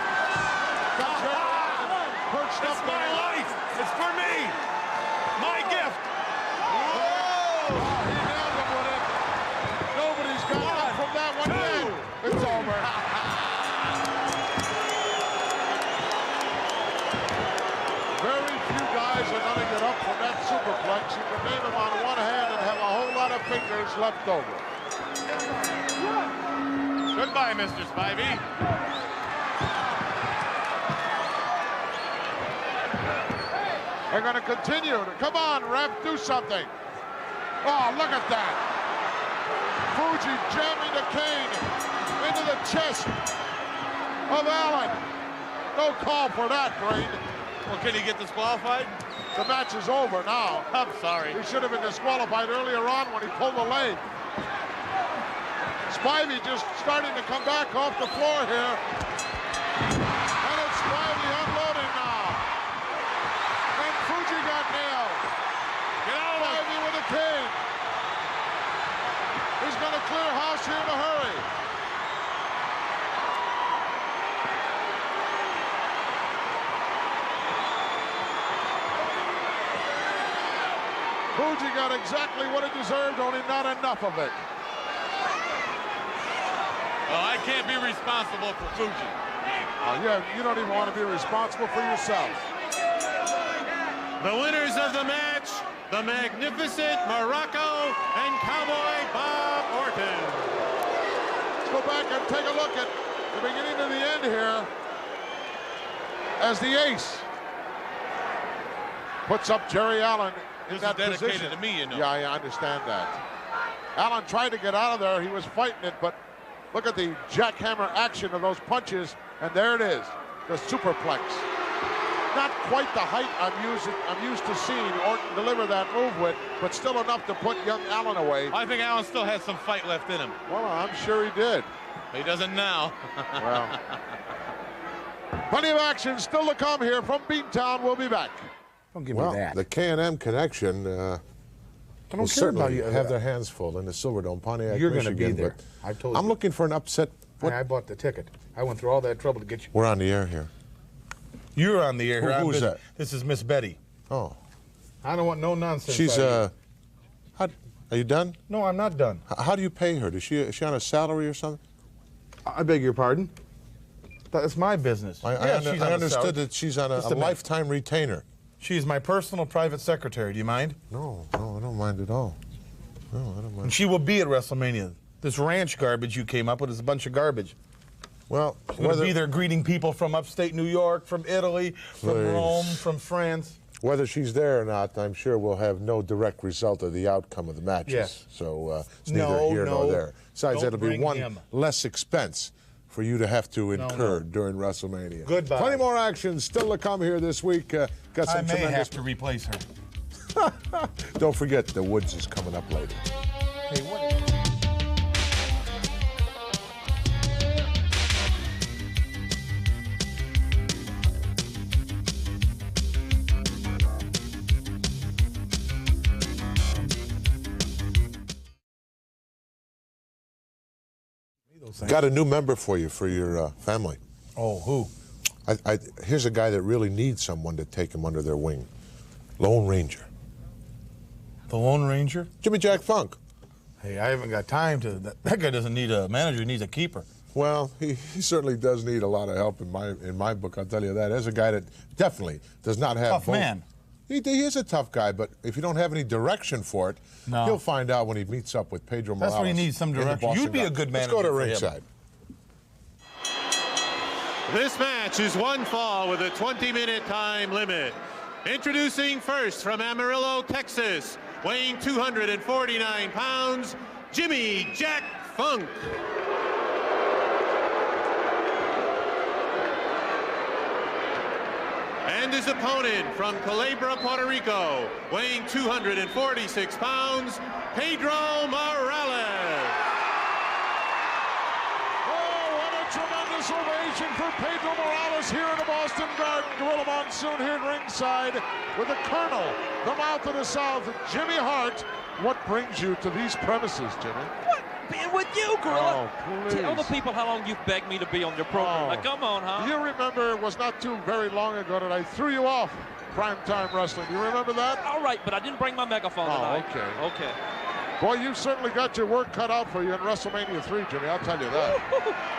Perched It's up my there. life. It's for me. My gift. Whoa! He nailed him with it. Nobody's got up from that one yet. It's over. Very few guys are going to get up from that superplex. You can name them on one hand and have a whole lot of fingers left over. Goodbye, Mr. Spivey. They're going to continue. Come on, ref, do something. Oh, look at that. Fuji jamming the cane into the chest of Allen. No call for that, Brain. Well, can he get disqualified? The match is over now. I'm sorry. He should have been disqualified earlier on when he pulled the leg. Spivey just starting to come back off the floor here. And it's Spivey unloading now. And Fuji got nailed. Get out of Spivey with a cane. He's going to clear house here in a hurry. Fuji got exactly what it deserved, only not enough of it. Oh, I can't be responsible for Fuji. Yeah, you don't even want to be responsible for yourself. The winners of the match, the magnificent Muraco and Cowboy Bob Orton. Let's go back and take a look at the beginning to the end here as the ace puts up Jerry Allen in that dedicated position. to me, you know. Yeah, I understand that. Allen tried to get out of there. He was fighting it, but look at the jackhammer action of those punches, and there it is, the superplex. Not quite the height I'm used to seeing Orton deliver that move with, but still enough to put young Allen away. I think Allen still has some fight left in him. Well, I'm sure he did. He doesn't now. Well, plenty of action still to come here from Beantown. We'll be back. Don't give Well, me that. the K&M connection will care certainly about you. have their hands full in the Silverdome, Pontiac, You're going to Michigan, be there. but I told I'm you. looking for an upset. I bought the ticket. I went through all that trouble to get you. We're on the air here. You're on the air here. Who's that? This is Miss Betty. Oh. I don't want no nonsense. She's, out of are you done? No, I'm not done. How do you pay her? Is she on a salary or something? I beg your pardon? That's my business. I understood that she's on a lifetime retainer. She's my personal private secretary. Do you mind? No, I don't mind at all. No, I don't mind. And she will be at WrestleMania. This ranch garbage you came up with is a bunch of garbage. Well, she's going to be there greeting people from upstate New York, from Italy, from Rome, from France. Whether she's there or not, I'm sure we'll have no direct result of the outcome of the matches. Yes. So it's neither here nor there. Besides, Don't that'll be bring one him. less expense for you to have to incur during WrestleMania. Goodbye. Plenty more action still to come here this week. Got some I may tremendous. have to replace her. Don't forget, the Woods is coming up later. Hey, what? Got a new member for you for your family. Oh, who? Here's a guy that really needs someone to take him under their wing. Lone Ranger. The Lone Ranger? Jimmy Jack Funk. Hey, I haven't got time to. That guy doesn't need a manager. He needs a keeper. Well, he certainly does need a lot of help in my book. I'll tell you that. As a guy that definitely does not have Tough man. He is a tough guy, but if you don't have any direction for it, he'll find out when he meets up with Pedro Morales. That's what he needs, some direction. You'd be a good manager. Let's go to for ringside. This match is one fall with a 20-minute time limit. Introducing first from Amarillo, Texas, weighing 249 pounds, Jimmy Jack Funk. And his opponent from Culebra, Puerto Rico, weighing 246 pounds, Pedro Morales. Oh, what a tremendous ovation for Pedro Morales here in the Boston Garden. Gorilla Monsoon here at ringside with the Colonel, the mouth of the South, Jimmy Hart. What brings you to these premises, Jimmy? What? Being with you, Gorilla. Oh, please. Tell the people how long you've begged me to be on your program. Now, come on, huh? You remember it was not too very long ago that I threw you off Prime Time Wrestling. Do you remember that? All right, but I didn't bring my megaphone tonight. Okay. Okay. Boy, you've certainly got your work cut out for you in WrestleMania 3, Jimmy. I'll tell you that.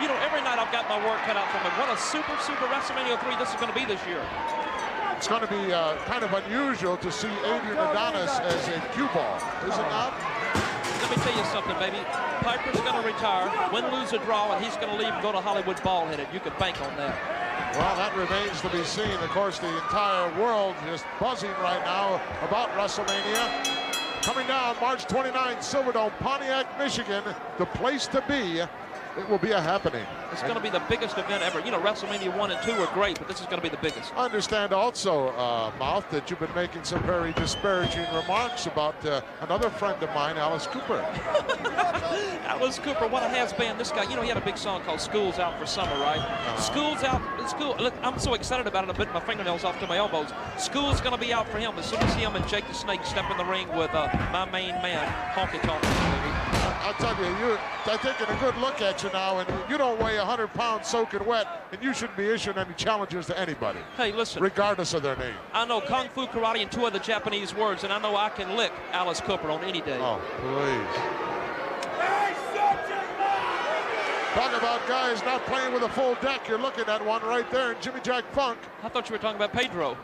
You know, every night I've got my work cut out for me. What a super WrestleMania 3 this is going to be this year. It's going to be kind of unusual to see Adrian Adonis as a cue ball, is it not? Let me tell you something, baby. Piper's going to retire, win, lose, or draw, and he's going to leave and go to Hollywood bald-headed. You can bank on that. Well, that remains to be seen. Of course, the entire world is buzzing right now about WrestleMania. Coming down March 29th, Silverdome, Pontiac, Michigan, the place to be. It will be a happening. This is going to be the biggest event ever. You know, WrestleMania 1 and 2 were great, but this is going to be the biggest. I understand also, Mouth, that you've been making some very disparaging remarks about another friend of mine, Alice Cooper. Alice Cooper, what a has-been. This guy, you know, he had a big song called School's Out for Summer, right? School's out. School. Look, I'm so excited about it, I bit my fingernails off to my elbows. School's going to be out for him as soon as him and Jake the Snake step in the ring with my main man, Honky Tonk. I'll tell you, I'm taking a good look at you now, and you don't weigh 100 pounds soaking wet, and you shouldn't be issuing any challenges to anybody. Hey, listen. Regardless of their name. I know Kung Fu, Karate, and 2 other Japanese words, and I know I can lick Alice Cooper on any day. Oh, please. Talk about guys not playing with a full deck. You're looking at one right there, and Jimmy Jack Funk. I thought you were talking about Pedro.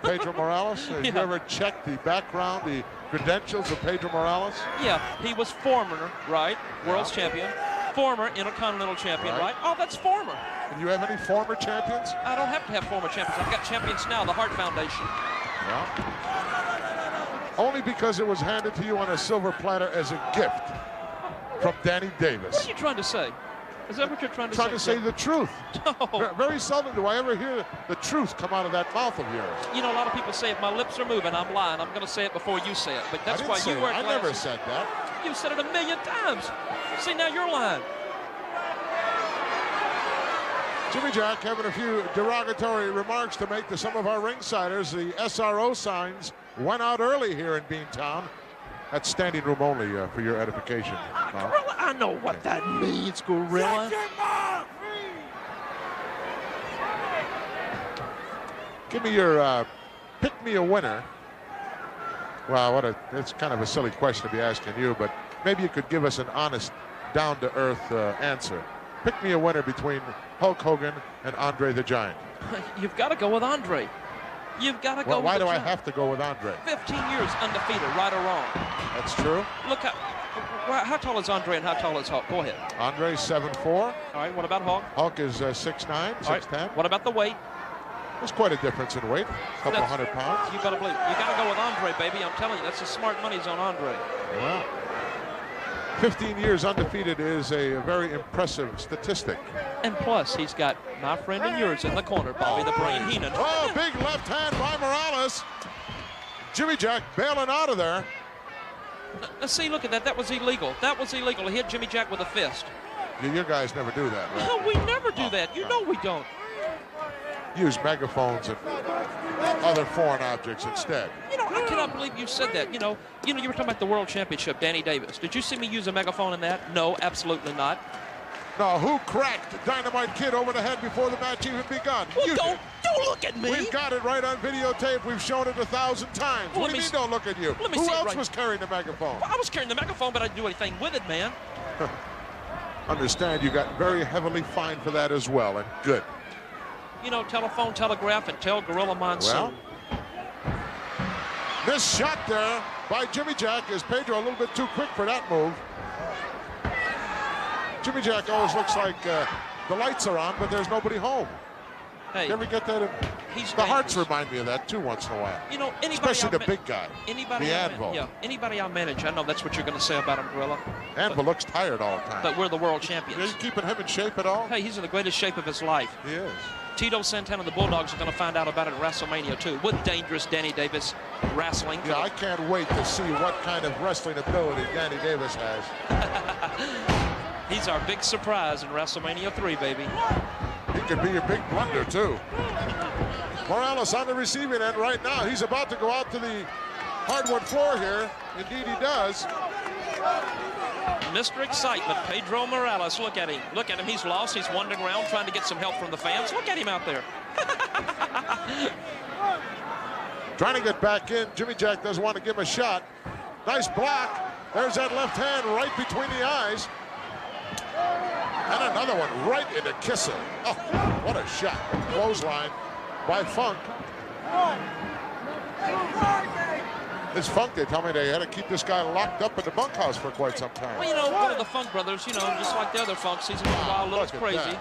Pedro Morales? Have you ever checked the background, the credentials of Pedro Morales? Yeah, he was former, right? World's champion. Former Intercontinental champion, right? Oh, that's former. And you have any former champions? I don't have to have former champions. I've got champions now, the Hart Foundation. Yeah. Only because it was handed to you on a silver platter as a gift from Danny Davis. What are you trying to say? Is that what you're trying to say? Trying to say the truth. No. Very seldom do I ever hear the truth come out of that mouth of yours. You know, a lot of people say if my lips are moving, I'm lying. I'm going to say it before you say it. But that's why you wear glasses. I never said that. You've said it a million times. See, now you're lying. Jimmy Jack having a few derogatory remarks to make to some of our ringsiders. The SRO signs went out early here in Beantown. That's standing room only for your edification. Gorilla, I know what that means, Gorilla. Give me your pick me a winner. Well, it's kind of a silly question to be asking you, but maybe you could give us an honest, down-to-earth answer. Pick me a winner between Hulk Hogan and Andre the Giant. You've got to go with Andre. You've got to go with Why do I have to go with Andre? 15 years undefeated, right or wrong. That's true. Look, how tall is Andre and how tall is Hulk? Go ahead. Andre's 7'4". All right, what about Hulk? Hulk is 6'9", 6'10". Right. What about the weight? There's quite a difference in weight, a couple hundred pounds. You better believe. You got to go with Andre, baby. I'm telling you, that's the smart money's on Andre. Wow. 15 years undefeated is a very impressive statistic. And plus, he's got my friend and yours in the corner, Bobby the Brain Heenan. Oh, big left hand by Morales. Jimmy Jack bailing out of there. Now, see, look at that. That was illegal. That was illegal. He hit Jimmy Jack with a fist. You guys never do that, right? No, we never do that. You know we don't. Use megaphones and other foreign objects instead. You know, I cannot believe you said that. You know, you were talking about the World Championship, Danny Davis. Did you see me use a megaphone in that? No, absolutely not. No, who cracked Dynamite Kid over the head before the match even begun? Well, you don't look at me. We've got it right on videotape. We've shown it 1,000 times. Well, what do you mean don't look at you? Who else was carrying the megaphone? Well, I was carrying the megaphone, but I didn't do anything with it, man. Understand you got very heavily fined for that as well, and good. You know, telephone, telegraph, and tell Gorilla Monsoon. Well, this shot there by Jimmy Jack is Pedro a little bit too quick for that move. Jimmy Jack always looks like the lights are on, but there's nobody home. Hey, you ever get that? The Hearts remind me of that too once in a while. You know, anybody especially the big guy, anybody the Anvil. Yeah, anybody I manage, I know that's what you're going to say about him, Gorilla. Anvil looks tired all the time. But we're the world champions. Are you keeping him in shape at all? Hey, he's in the greatest shape of his life. He is. Tito Santana and the Bulldogs are going to find out about it at WrestleMania too, with dangerous Danny Davis wrestling. Yeah, I can't wait to see what kind of wrestling ability Danny Davis has. He's our big surprise in WrestleMania 3, baby. He could be your big blunder, too. Morales on the receiving end right now. He's about to go out to the hardwood floor here. Indeed, he does. Mr. Excitement, Pedro Morales. Look at him. Look at him. He's lost. He's wandering around trying to get some help from the fans. Look at him out there. Trying to get back in. Jimmy Jack doesn't want to give him a shot. Nice block. There's that left hand right between the eyes. And another one right into Kissa. Oh, what a shot. Clothesline by Funk. This Funk, they tell me they had to keep this guy locked up in the bunkhouse for quite some time. Well, you know, one of the Funk brothers, you know, just like the other Funks, he's a little wild, a little crazy. That.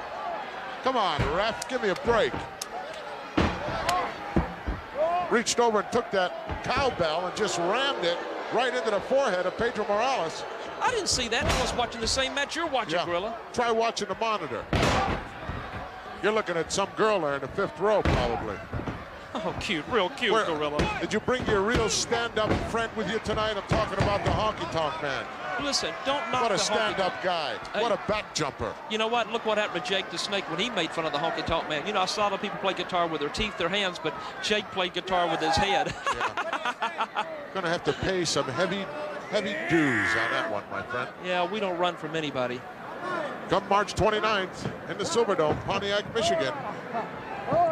Come on, ref, give me a break. Reached over and took that cowbell and just rammed it right into the forehead of Pedro Morales. I didn't see that. I was watching the same match you're watching, Gorilla. Try watching the monitor. You're looking at some girl there in the 5th row, probably. Oh, cute, real cute, Gorilla. Did you bring your real stand-up friend with you tonight? I'm talking about the honky-tonk man. Listen, don't knock What a the stand-up guy. What a back jumper. You know what? Look what happened to Jake the Snake when he made fun of the honky-tonk man. You know, I saw a lot of people play guitar with their teeth, their hands, but Jake played guitar with his head. Gonna have to pay some heavy dues on that one, my friend. Yeah, we don't run from anybody. Come March 29th in the Silverdome, Pontiac, Michigan.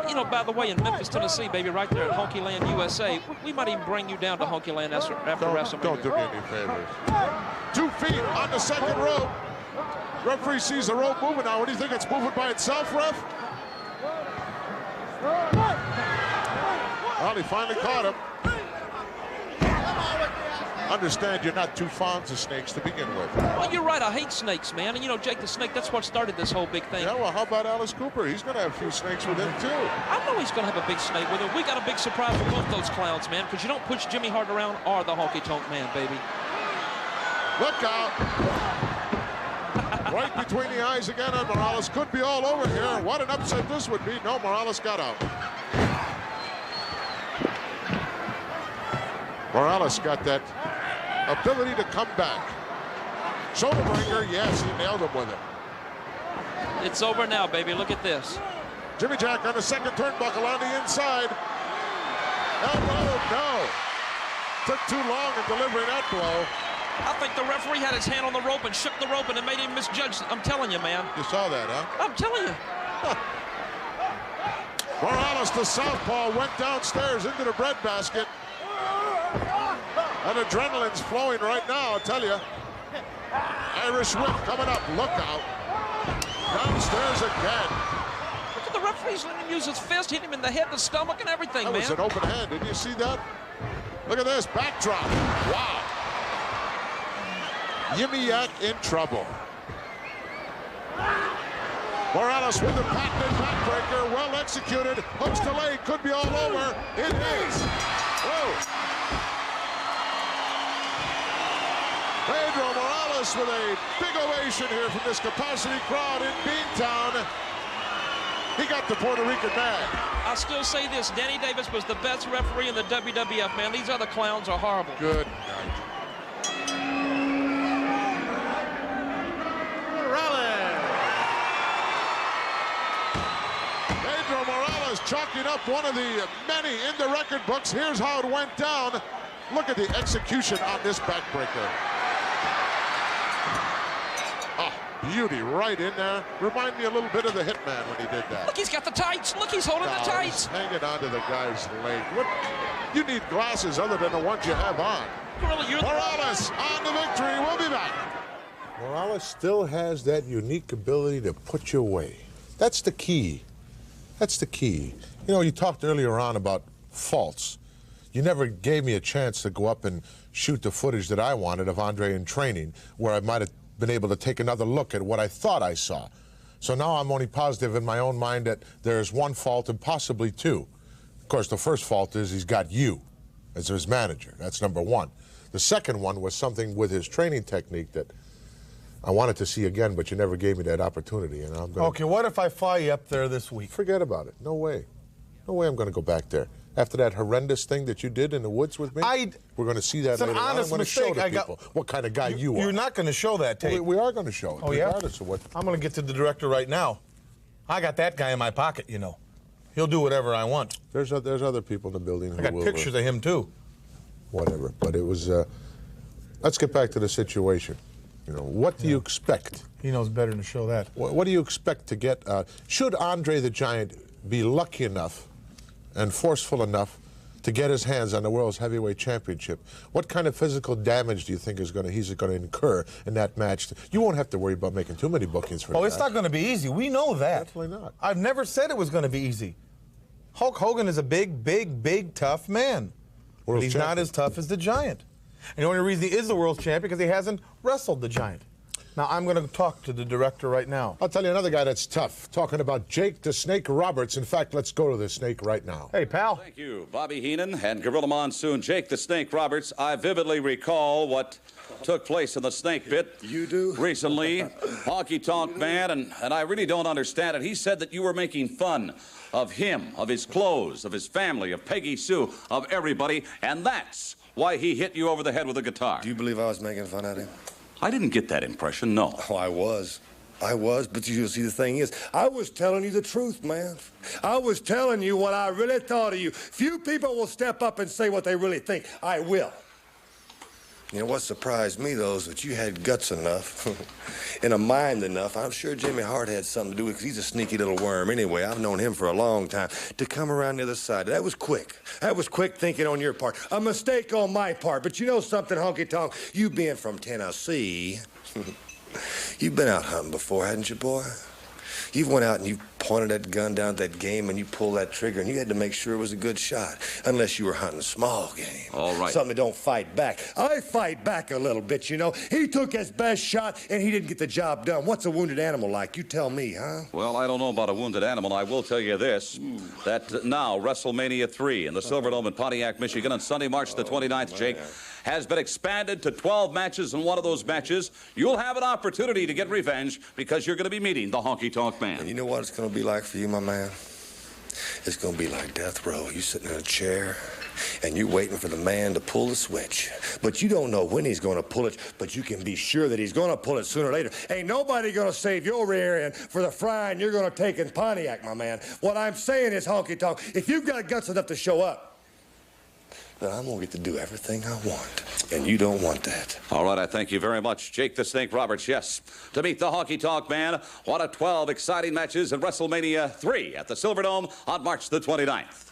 You know, by the way, in Memphis, Tennessee, baby, right there at Honky Land, USA, we might even bring you down to Honky Land after WrestleMania. Don't do me any favors. 2 feet on the 2nd rope. Referee sees the rope moving now. What do you think? It's moving by itself, ref? Well, he finally caught him. Understand you're not too fond of snakes to begin with. Well, you're right. I hate snakes, man. And, you know, Jake the Snake, that's what started this whole big thing. Yeah, well, how about Alice Cooper? He's going to have a few snakes with him, too. I know he's going to have a big snake with him. We got a big surprise for both those clowns, man, because you don't push Jimmy Hart around or the honky-tonk man, baby. Look out. Right between the eyes again on Morales. Could be all over here. What an upset this would be. No, Morales got out. Morales got that ability to come back. Soderbringer, yes, he nailed him with it. It's over now, baby. Look at this. Jimmy Jack on the 2nd turnbuckle on the inside. Elbow, no. Took too long in delivering that blow. I think the referee had his hand on the rope and shook the rope and it made him misjudge. I'm telling you, man. You saw that, huh? I'm telling you. Morales, the southpaw, went downstairs into the breadbasket. And adrenaline's flowing right now, I'll tell you. Irish whip coming up. Look out. Downstairs again. Look at the referee's letting him use his fist, hit him in the head, the stomach, and everything, man. That was an open hand. Didn't you see that? Look at this. Backdrop. Wow. Yimiak in trouble. Morales with the patented backbreaker. Well executed. Hooks to leg. Could be all over. It is. Whoa. Pedro Morales with a big ovation here from this capacity crowd in Beantown. He got the Puerto Rican man. I still say this, Danny Davis was the best referee in the WWF, man. These other clowns are horrible. Good night. Pedro Morales chalking up one of the many in the record books. Here's how it went down. Look at the execution on this backbreaker. Beauty right in there. Remind me a little bit of the Hitman when he did that. Look, he's got the tights. Look, he's holding the tights. Hanging onto the guy's leg. What? You need glasses other than the ones you have on. Morales on the victory. We'll be back. Morales still has that unique ability to put you away. That's the key. That's the key. You know, you talked earlier on about faults. You never gave me a chance to go up and shoot the footage that I wanted of Andre in training, where I might have been able to take another look at what I thought I saw. So now I'm only positive in my own mind that there's one fault and possibly two. Of course, the first fault is he's got you as his manager. That's number one. The second one was something with his training technique that I wanted to see again, but you never gave me that opportunity. And I'm gonna... Okay, what if I fly you up there this week? Forget about it. No way. No way I'm going to go back there. After that horrendous thing that you did in the woods with me, we're going to see that later on. I'm going to show the people what kind of guy you are. You're not going to show that tape. We are going to show it, regardless of what. I'm going to get to the director right now. I got that guy in my pocket, you know. He'll do whatever I want. There's other people in the building who I got will, pictures of him, too. Whatever. But it was, let's get back to the situation. You know, what do you expect? He knows better than to show that. What do you expect to get? Should Andre the Giant be lucky enough and forceful enough to get his hands on the World's Heavyweight Championship, what kind of physical damage do you think he's going to incur in that match? You won't have to worry about making too many bookings for that. Oh, it's not going to be easy. We know that. Definitely not. I've never said it was going to be easy. Hulk Hogan is a big, tough man. But he's not as tough as the Giant. And the only reason he is the world champion because he hasn't wrestled the Giant. Now, I'm going to talk to the director right now. I'll tell you another guy that's tough, talking about Jake the Snake Roberts. In fact, let's go to the Snake right now. Hey, pal. Thank you, Bobby Heenan and Gorilla Monsoon. Jake the Snake Roberts, I vividly recall what took place in the Snake Pit. You do? Recently, Honky Tonk Man, and I really don't understand it. He said that you were making fun of him, of his clothes, of his family, of Peggy Sue, of everybody, and that's why he hit you over the head with a guitar. Do you believe I was making fun of him? I didn't get that impression, no. Oh, I was, but you see, the thing is, I was telling you the truth, man. I was telling you what I really thought of you. Few people will step up and say what they really think. I will. You know, what surprised me, though, is that you had guts enough and a mind enough. I'm sure Jimmy Hart had something to do with it, because he's a sneaky little worm. Anyway, I've known him for a long time, to come around the other side. That was quick. That was quick thinking on your part. A mistake on my part. But you know something, Honky Tonk? You being from Tennessee, you've been out hunting before, hadn't you, boy? You went out and you pointed that gun down at that game and you pulled that trigger, and you had to make sure it was a good shot, unless you were hunting small game. All right. Something that don't fight back. I fight back a little bit, you know. He took his best shot and he didn't get the job done. What's a wounded animal like? You tell me, huh? Well, I don't know about a wounded animal. I will tell you this, that now WrestleMania 3 in the Silverdome in Pontiac, Michigan on Sunday, March the 29th, Jake, has been expanded to 12 matches. In one of those matches, you'll have an opportunity to get revenge, because you're going to be meeting the Honky Tonk Man. And you know what it's going to be like for you, my man? It's going to be like death row. You sitting in a chair, and you're waiting for the man to pull the switch. But you don't know when he's going to pull it, but you can be sure that he's going to pull it sooner or later. Ain't nobody going to save your rear end for the frying you're going to take in Pontiac, my man. What I'm saying is, Honky Tonk, if you've got guts enough to show up, then I'm going to get to do everything I want, and you don't want that. All right, I thank you very much, Jake the Snake Roberts. Yes, to meet the Honky Tonk Man, one of 12 exciting matches in WrestleMania 3 at the Silverdome on March the 29th.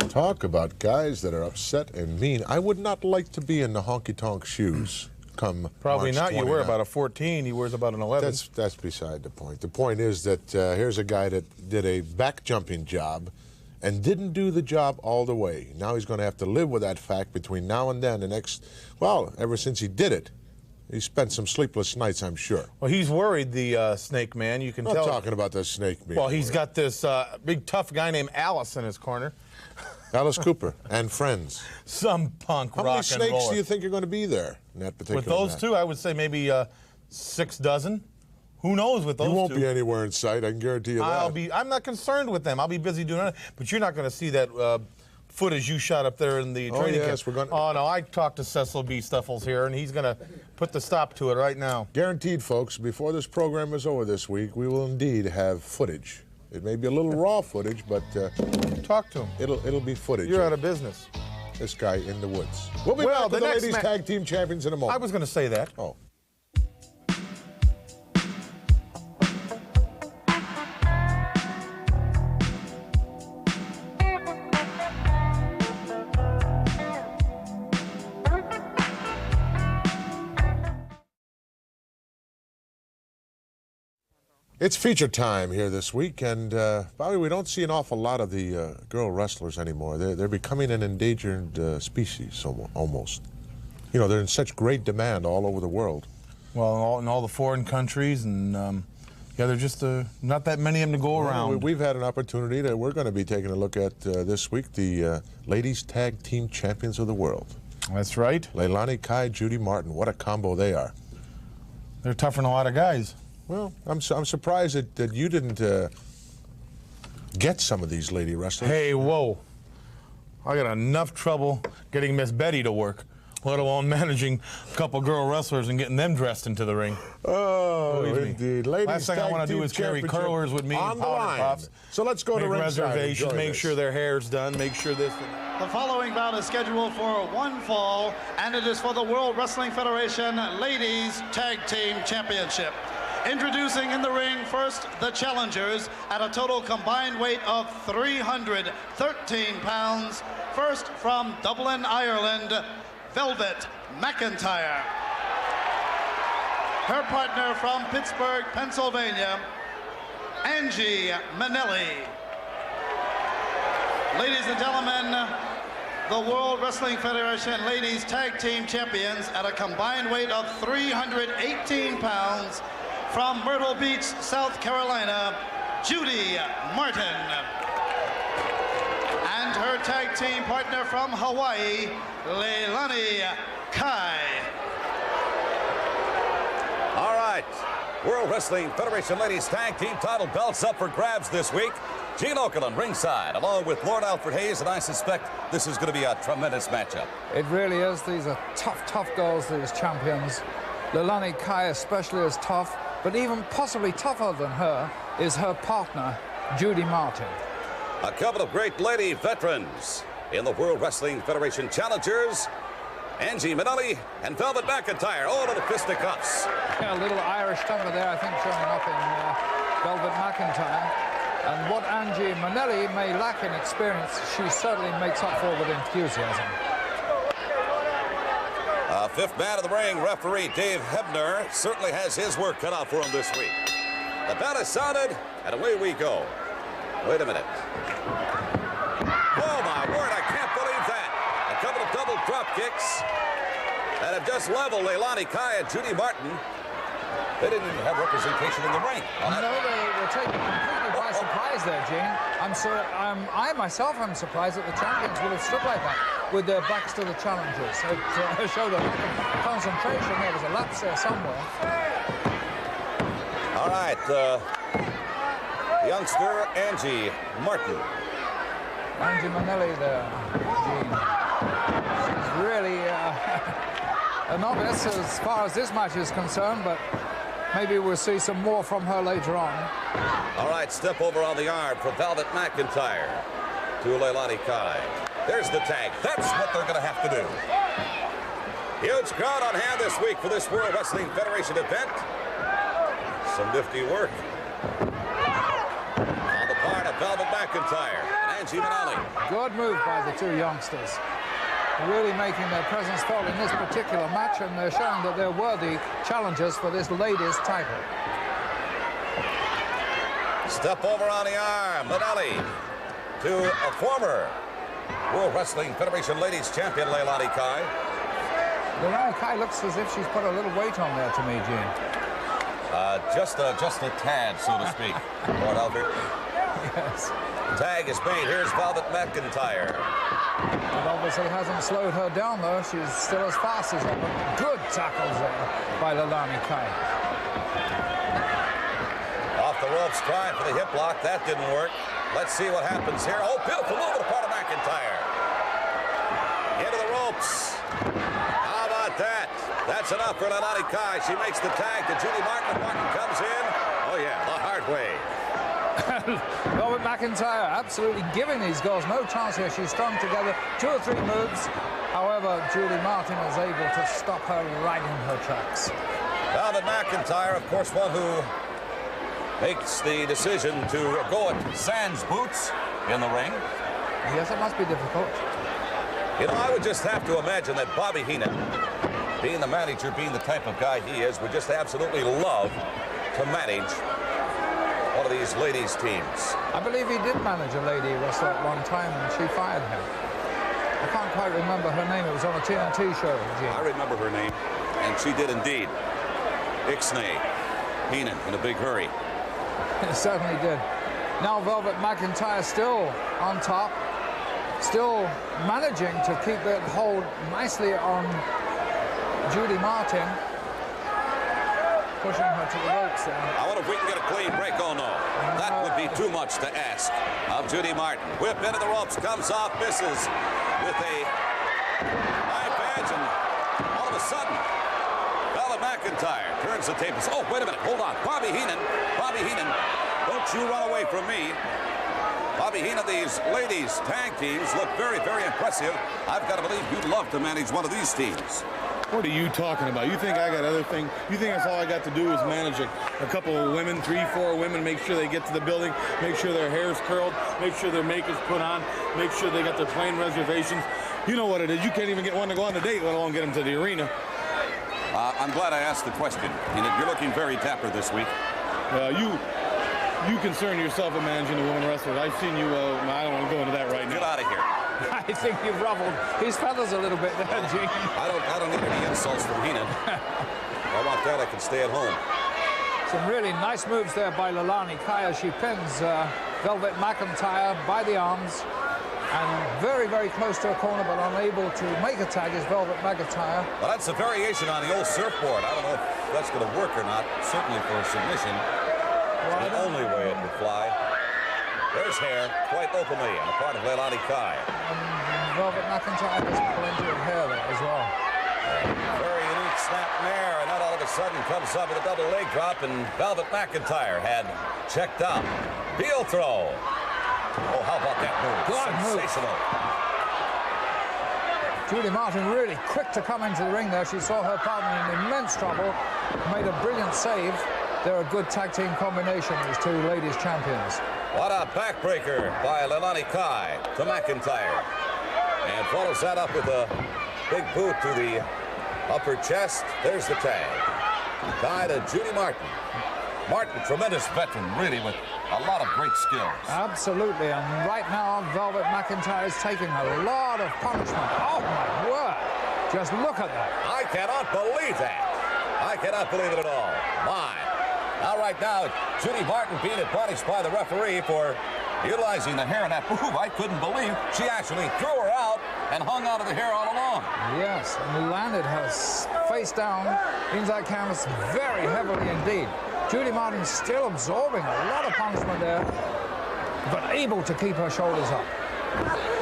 Talk about guys that are upset and mean. I would not like to be in the Honky Tonk shoes come Probably March not. 29th. You wear about a 14. He wears about an 11. That's beside the point. The point is that here's a guy that did a back jumping job and didn't do the job all the way. Now he's going to have to live with that fact between now and then. Ever since he did it, he spent some sleepless nights, I'm sure. Well, he's worried, the Snake Man. You can I'm tell. not talking about the Snake Man. Well, he's got this big tough guy named Alice in his corner. Alice Cooper and friends. Some punk How rock many and snakes roller. do you think are going to be there in that particular With those match? two, I would say maybe 6 dozen. Who knows with those two? You won't be anywhere in sight, I can guarantee you that. I'm not concerned with them. I'll be busy doing it. But you're not going to see that footage you shot up there in the training camp. we're going to. Oh, no, I talked to Cecil B. Stuffles here, and he's going to put the stop to it right now. Guaranteed, folks, before this program is over this week, we will indeed have footage. It may be a little raw footage, but talk to him. It'll be footage. You're out of business. This guy in the woods. We'll be back with the ladies tag team champions in a moment. I was going to say that. Oh. It's feature time here this week, and Bobby, we don't see an awful lot of the girl wrestlers anymore. They're becoming an endangered species, almost. You know, they're in such great demand all over the world. Well, in all the foreign countries, and yeah, there's just not that many of them to go around. We've had an opportunity that we're going to be taking a look at this week, the ladies tag team champions of the world. That's right. Leilani, Kai, Judy, Martin. What a combo they are. They're tougher than a lot of guys. Well, I'm surprised that you didn't get some of these lady wrestlers. Hey, whoa. I got enough trouble getting Miss Betty to work, let alone managing a couple girl wrestlers and getting them dressed into the ring. Oh, indeed. Ladies Last thing I want to do is carry curlers with me and powder puffs. So let's go to ringside. Reservations, make sure their hair's done, make sure this. The following bout is scheduled for one fall, and it is for the World Wrestling Federation Ladies Tag Team Championship. Introducing in the ring first the challengers at a total combined weight of 313 pounds. First from Dublin, Ireland, Velvet McIntyre. Her partner from Pittsburgh, Pennsylvania, Angie Minnalli. Ladies and gentlemen, the World Wrestling Federation Ladies Tag Team Champions at a combined weight of 318 pounds, from Myrtle Beach, South Carolina, Judy Martin. And her tag team partner from Hawaii, Leilani Kai. All right, World Wrestling Federation Ladies Tag Team title belts up for grabs this week. Gene Okerlund ringside, along with Lord Alfred Hayes, and I suspect this is going to be a tremendous matchup. It really is. These are tough girls, these champions. Leilani Kai especially is tough, but even possibly tougher than her is her partner, Judy Martin. A couple of great lady veterans in the World Wrestling Federation challengers. Angie Minnalli and Velvet McIntyre. Oh, little fisticuffs. Yeah, a little Irish temper there, I think, showing up in Velvet McIntyre. And what Angie Minnalli may lack in experience, she certainly makes up for with enthusiasm. Fifth man of the ring, referee Dave Hebner, certainly has his work cut out for him this week. The bell is sounded, and away we go. Wait a minute. Oh, my word, I can't believe that. A couple of double drop kicks that have just leveled Leilani Kai and Judy Martin. They didn't even have representation in the ring. No, they were taken completely by surprise there, Gene. I myself am surprised that the champions would have stood like that with their backs to the challengers. It showed a lack of concentration. There was a lapse there somewhere. All right, youngster Angie Martin. Angie Minnalli there, Gene. She's really a novice as far as this match is concerned, but maybe we'll see some more from her later on. All right, step over on the arm for Velvet McIntyre to Leilani Kai. There's the tag. That's what they're going to have to do. Huge crowd on hand this week for this World Wrestling Federation event. Some nifty work on the part of Velvet McIntyre and Angie Minnalli. Good move by the two youngsters. Really making their presence felt in this particular match, and they're showing that they're worthy challengers for this ladies' title. Step over on the arm, Minnalli to a former World Wrestling Federation Ladies Champion, Leilani Kai. Leilani Kai looks as if she's put a little weight on there to me, Gene. Just a tad, so to speak, Lord Albert. Yes. Tag is made. Here's Velvet McIntyre. It obviously hasn't slowed her down, though. She's still as fast as ever. Good tackles there by Leilani Kai. Off the ropes, trying for the hip lock. That didn't work. Let's see what happens here. Oh, beautiful move on the part of McIntyre. Into the ropes. How about that? That's enough for Leilani Kai. She makes the tag to Judy Martin. Martin comes in. Oh, yeah, the hard way. Velvet McIntyre absolutely giving these girls no chance here. She's strung together 2 or 3 moves. However, Judy Martin is able to stop her right in her tracks. Velvet McIntyre, of course, one who makes the decision to go at sans boots in the ring. Yes, it must be difficult. You know, I would just have to imagine that Bobby Heenan, being the manager, being the type of guy he is, would just absolutely love to manage one of these ladies' teams. I believe he did manage a lady wrestler at one time, and she fired him. I can't quite remember her name. It was on a TNT show, Gene. I remember her name, and she did indeed ixnay Heenan in a big hurry. It certainly did. Now Velvet McIntyre still on top, still managing to keep it hold nicely on Judy Martin. Pushing her to the ropes there. I wonder if we can get a clean break. Oh, no. That would be too much to ask of Judy Martin. Whip into the ropes, comes off, misses with a knife edge, and all of a sudden, Velvet McIntyre turns the tables. Oh, wait a minute. Hold on. Bobby Heenan, don't you run away from me. Bobby Heenan, these ladies' tag teams look very, very impressive. I've got to believe you'd love to manage one of these teams. What are you talking about? You think I got other things? You think that's all I got to do is manage a couple of women, 3, 4 women, make sure they get to the building, make sure their hair's curled, make sure their makeup's put on, make sure they got their plane reservations. You know what it is. You can't even get one to go on a date, let alone get them to the arena. I'm glad I asked the question. You're looking very dapper this week. You concern yourself with managing the women wrestlers. I've seen you, I don't want to go into that right now. Get out of here. I think you've ruffled his feathers a little bit there, Gene. I don't need any insults from Heenan. If I want that, I can stay at home. Some really nice moves there by Leilani Kai as she pins Velvet McIntyre by the arms. And very, very close to a corner, but unable to make a tag is Velvet McIntyre. Well, that's a variation on the old surfboard. I don't know if that's going to work or not. Certainly for a submission. It's the only way it would fly. There's hair, quite openly, on the part of Leilani Kai. Velvet McIntyre has plenty of hair there as well. Very unique snap there, and that all of a sudden comes up with a double leg drop, and Velvet McIntyre had checked out. Heel throw. Oh, how about that move? Sensational. Judy Martin really quick to come into the ring there. She saw her partner in immense trouble, made a brilliant save. They're a good tag team combination, these two ladies champions. What a backbreaker by Leilani Kai to McIntyre. And follows that up with a big boot to the upper chest. There's the tag. Kai to Judy Martin. Martin, tremendous veteran, really, with a lot of great skills. Absolutely, and right now, Velvet McIntyre is taking a lot of punishment. Oh, my word. Just look at that. I cannot believe that. I cannot believe it at all. My. Now, right now, Judy Martin being punished by the referee for utilizing the hair in that move. I couldn't believe she actually threw her out and hung onto the hair all along. Yes, and landed her face down into that canvas very heavily indeed. Judy Martin still absorbing a lot of punishment there, but able to keep her shoulders up.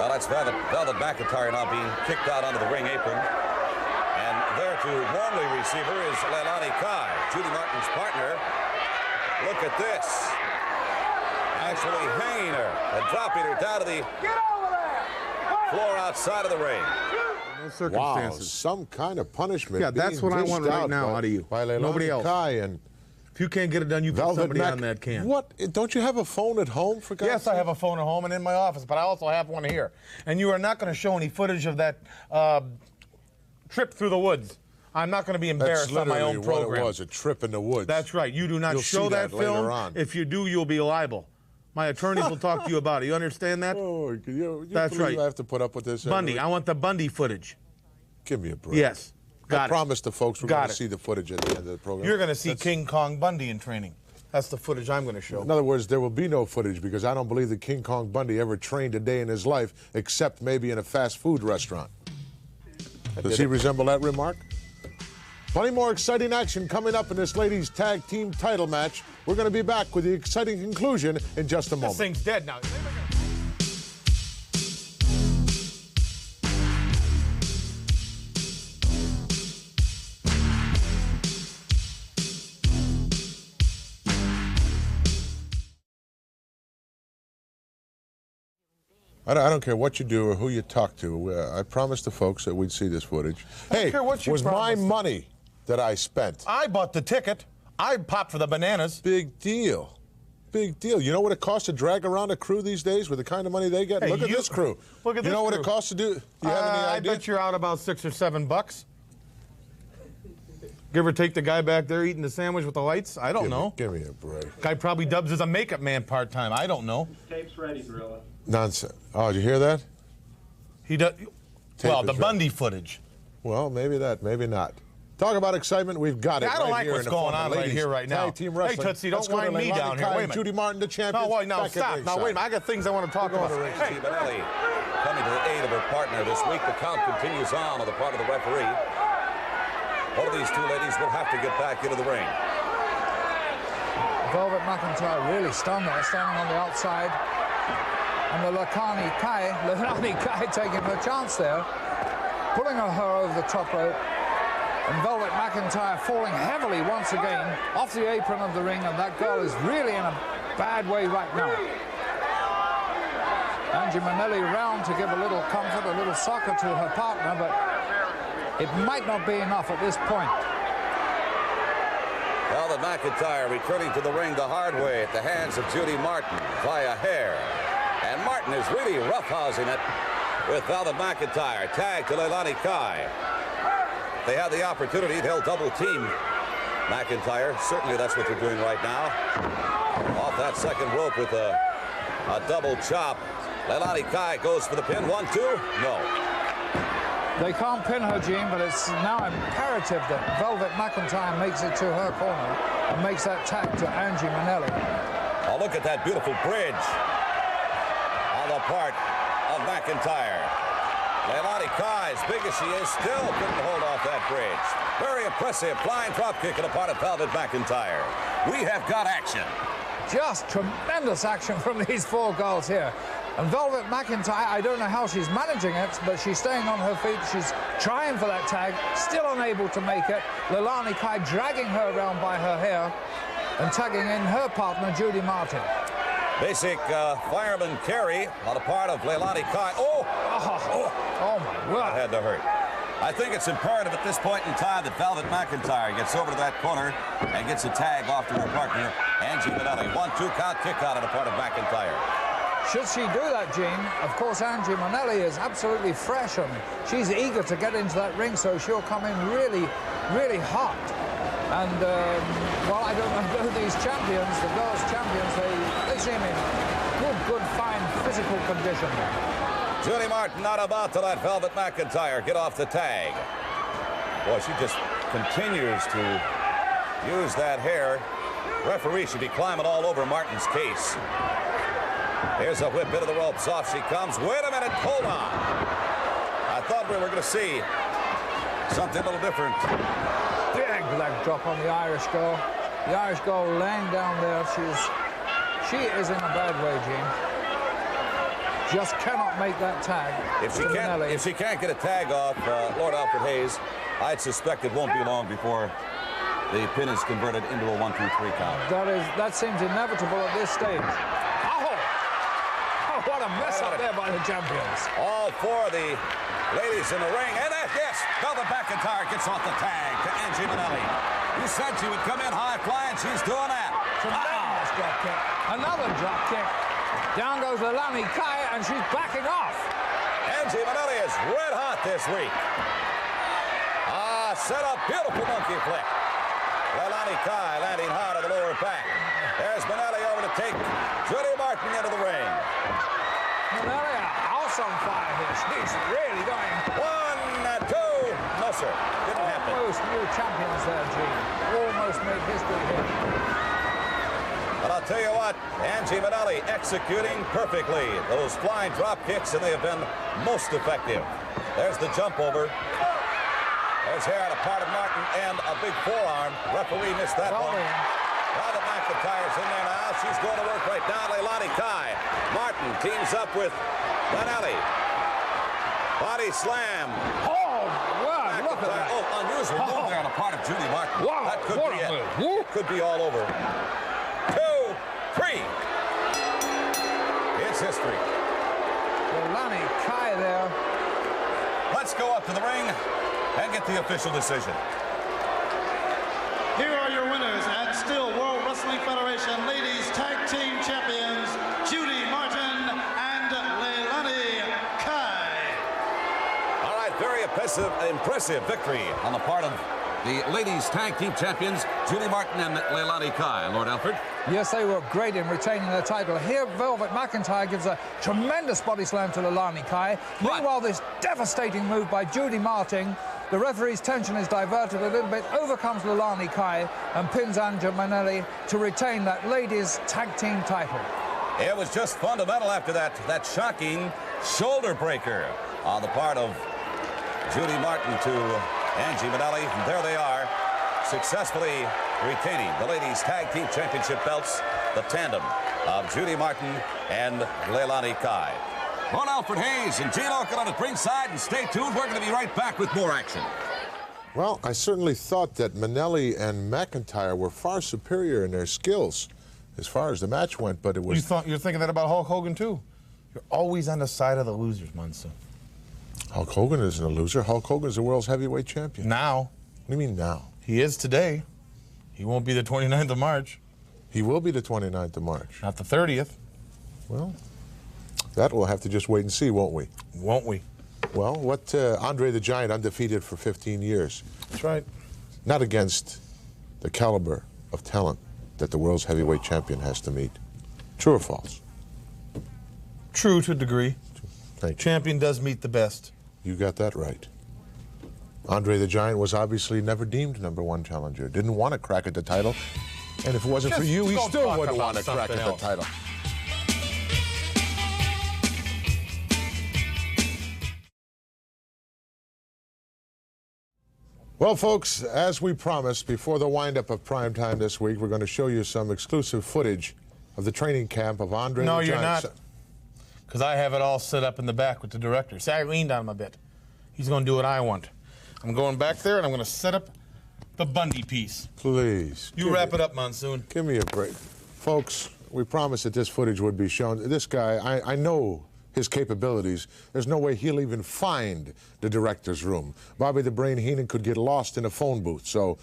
Well, that's Velvet McIntyre now being kicked out onto the ring apron. And there to warmly receive her is Leilani Kai, Judy Martin's partner. Look at this. Actually hanging her and dropping her down to the floor outside of the ring. No circumstances. Wow, some kind of punishment. Yeah, that's what I want right now out of you. By Nobody else. Kai and if you can't get it done, you put somebody on that can. What? Don't you have a phone at home, for God's sake? Yes, I have a phone at home and in my office, but I also have one here. And you are not going to show any footage of that trip through the woods. I'm not going to be embarrassed on my own program. That's literally what it was, a trip in the woods. That's right. You do not show that film. If you do, you'll be liable. My attorneys will talk to you about it. You understand that? Oh, that's right. I have to put up with this. Bundy. I want the Bundy footage. Give me a break. Yes. I promised the folks we're going to see the footage at the end of the program. You're going to see King Kong Bundy in training. That's the footage I'm going to show. In other words, there will be no footage because I don't believe that King Kong Bundy ever trained a day in his life except maybe in a fast food restaurant. Does he resemble that remark? Plenty more exciting action coming up in this ladies' tag team title match. We're going to be back with the exciting conclusion in just a moment. This thing's dead now. I don't care what you do or who you talk to. I promised the folks that we'd see this footage. Hey, it was my money that I spent. I bought the ticket. I popped for the bananas. Big deal. Big deal. You know what it costs to drag around a crew these days with the kind of money they get? Hey, look at this crew. Look at this crew. You know what it costs to do? Do you have any idea? I bet you're out about $6 or $7. Give or take the guy back there eating the sandwich with the lights? I don't know. Give me a break. Guy probably dubs as a makeup man part-time. I don't know. Tape's ready, Gorilla. Nonsense. Oh, did you hear that? He does. Well, the Bundy footage. Well, maybe that, maybe not. Talk about excitement. We've got it. I don't right like what's going on right here, right now. Tag team wrestling. Hey, Tootsie, don't wind me down here. Wait a minute. Judy Martin, the champion. No, wait, no, stop. Now, wait a minute. I got things I want to talk about. Hey, Minnalli coming to the aid of her partner this week. The count continues on the part of the referee. One of these two ladies will have to get back into the ring. Velvet McIntyre really stunned there, standing on the outside. And the Leilani Kai taking her chance there, pulling her over the top rope. And Velvet McIntyre falling heavily once again off the apron of the ring, and that girl is really in a bad way right now. Angie Minnalli round to give a little comfort, a little succor to her partner, but it might not be enough at this point. Velvet McIntyre returning to the ring the hard way at the hands of Judy Martin via hair. And Martin is really roughhousing it with Velvet McIntyre. Tag to Leilani Kai. If they have the opportunity, they'll double team McIntyre. Certainly that's what they're doing right now. Off that second rope with a double chop. Leilani Kai goes for the pin. 1, 2. No. They can't pin her, Gene, but it's now imperative that Velvet McIntyre makes it to her corner and makes that tag to Angie Minnalli. Oh, look at that beautiful bridge on the part of McIntyre. Leilani Kai, as big as she is, still couldn't hold off that bridge. Very impressive flying drop kick on the part of Velvet McIntyre. We have got action. Just tremendous action from these four girls here. And Velvet McIntyre, I don't know how she's managing it, but she's staying on her feet. She's trying for that tag, still unable to make it. Leilani Kai dragging her around by her hair and tagging in her partner, Judy Martin. Basic fireman carry on the part of Leilani Kai. Oh my word. That had to hurt. I think it's imperative at this point in time that Velvet McIntyre gets over to that corner and gets a tag off to her partner, Angie Minnalli. 1-2 count kick out on the part of McIntyre. Should she do that, Gene? Of course, Angie Minnalli is absolutely fresh and she's eager to get into that ring, so she'll come in really, really hot. And, well, I don't know these champions, the girls' champions, they seem in good, fine physical condition. Judy Martin not about to let Velvet McIntyre get off the tag. Boy, she just continues to use that hair. Referee should be climbing all over Martin's case. Here's a whip into the ropes. Off she comes. Wait a minute. Hold on. I thought we were going to see something a little different. Big leg drop on the Irish girl. The Irish girl laying down there. She is in a bad way, Gene. Just cannot make that tag. If she can't get a tag off Lord Alfred Hayes, I'd suspect it won't be long before the pin is converted into a 1-2-3 count. That seems inevitable at this stage. Oh, what a mess up there by the champions. All four of the ladies in the ring. And yes, Velvet McIntyre gets off the tag to Angie Minnalli. You said she would come in high flying. She's doing that. Tremendous drop kick. Another drop kick. Down goes Leilani Kai, and she's backing off. Angie Minnalli is red hot this week. Set up, beautiful monkey flip. Leilani Kai landing hard on the lower back. There's Minnalli over to take Judy Martin into the ring. Minnalli, a house on fire here. She's really going. 1, 2. No, sir. Didn't happen. Almost new champions there, Gene. Almost made history here. But I'll tell you what, Angie Minnalli executing perfectly those flying drop kicks, and they have been most effective. There's the jump over. There's hair on a part of Martin and a big forearm. Referee missed that one. Velvet McIntyre's in there now. She's going to work right down Leilani Kai. Martin teams up with Minnalli. Body slam. Oh, wow, look at that. Oh, unusual move there on the part of Judy Martin. Wow, that could be it. Could be all over. 2, 3. It's history. Leilani Kai there. Let's go up to the ring and get the official decision. Here are your winners and still World Wrestling Federation Ladies Tag Team Champions, Judy Martin and Leilani Kai. All right, very impressive victory on the part of the Ladies Tag Team Champions, Judy Martin and Leilani Kai. Lord Alfred? Yes, they were great in retaining their title. Here, Velvet McIntyre gives a tremendous body slam to Leilani Kai. Meanwhile, this devastating move by Judy Martin. The referee's tension is diverted a little bit, overcomes Leilani Kai and pins Angie Minnalli to retain that ladies' tag team title. It was just fundamental after that shocking shoulder breaker on the part of Judy Martin to Angie Minnalli. And there they are, successfully retaining the ladies' tag team championship belts, the tandem of Judy Martin and Leilani Kai. Ron Alfred Hayes and Gene Okerlund at ringside, and stay tuned. We're going to be right back with more action. Well, I certainly thought that Minnalli and McIntyre were far superior in their skills as far as the match went, but it was... You're thinking that about Hulk Hogan, too? You're always on the side of the losers, Munson. Hulk Hogan isn't a loser. Hulk Hogan is the world's heavyweight champion. Now. What do you mean now? He is today. He won't be the 29th of March. He will be the 29th of March. Not the 30th. Well, that we'll have to just wait and see, won't we? Won't we? Well, what Andre the Giant undefeated for 15 years. That's right. Not against the caliber of talent that the world's heavyweight champion has to meet. True or false? True to a degree. Thank you. Champion does meet the best. You got that right. Andre the Giant was obviously never deemed #1 challenger. Didn't want to crack at the title. And if it wasn't for you, he still wouldn't want to crack at the title. Well, folks, as we promised, before the windup of Prime Time this week, we're going to show you some exclusive footage of the training camp of Andre the Giant. No, you're not. Because I have it all set up in the back with the director. See, I leaned on him a bit. He's going to do what I want. I'm going back there, and I'm going to set up the Bundy piece. Please. You wrap it up, Monsoon. Give me a break. Folks, we promised that this footage would be shown. This guy, I know his capabilities. There's no way he'll even find the director's room. Bobby the Brain Heenan could get lost in a phone booth. So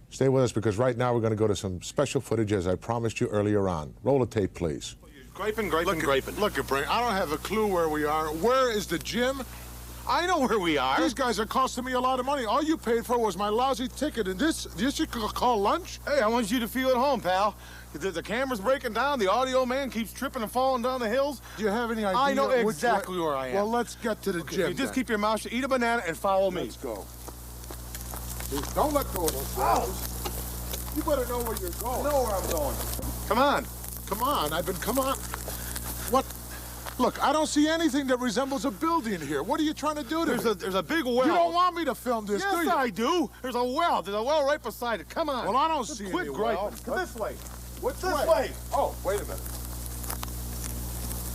stay with us, because right now we're going to go to some special footage, as I promised you earlier on. Roll the tape, please. Griping. Look at Brain. I don't have a clue where we are. Where is the gym? I know where we are. These guys are costing me a lot of money. All you paid for was my lousy ticket, and this you could call lunch? Hey, I want you to feel at home, pal. The camera's breaking down. The audio man keeps tripping and falling down the hills. Do you have any idea? I know exactly where I am. Well, let's get to the gym. You just keep your mouth shut, eat a banana, and follow me. Let's go. Don't let go of those flowers. You better know where you're going. I know where I'm going. Come on. Come on. What? Look, I don't see anything that resembles a building here. What are you trying to do to me? There's a big well. You don't want me to film this, do you? Yes, I do. There's a well. There's a well right beside it. Come on. Well, I don't see any Quit well. griping. Come this way. What's this way? Oh, wait a minute.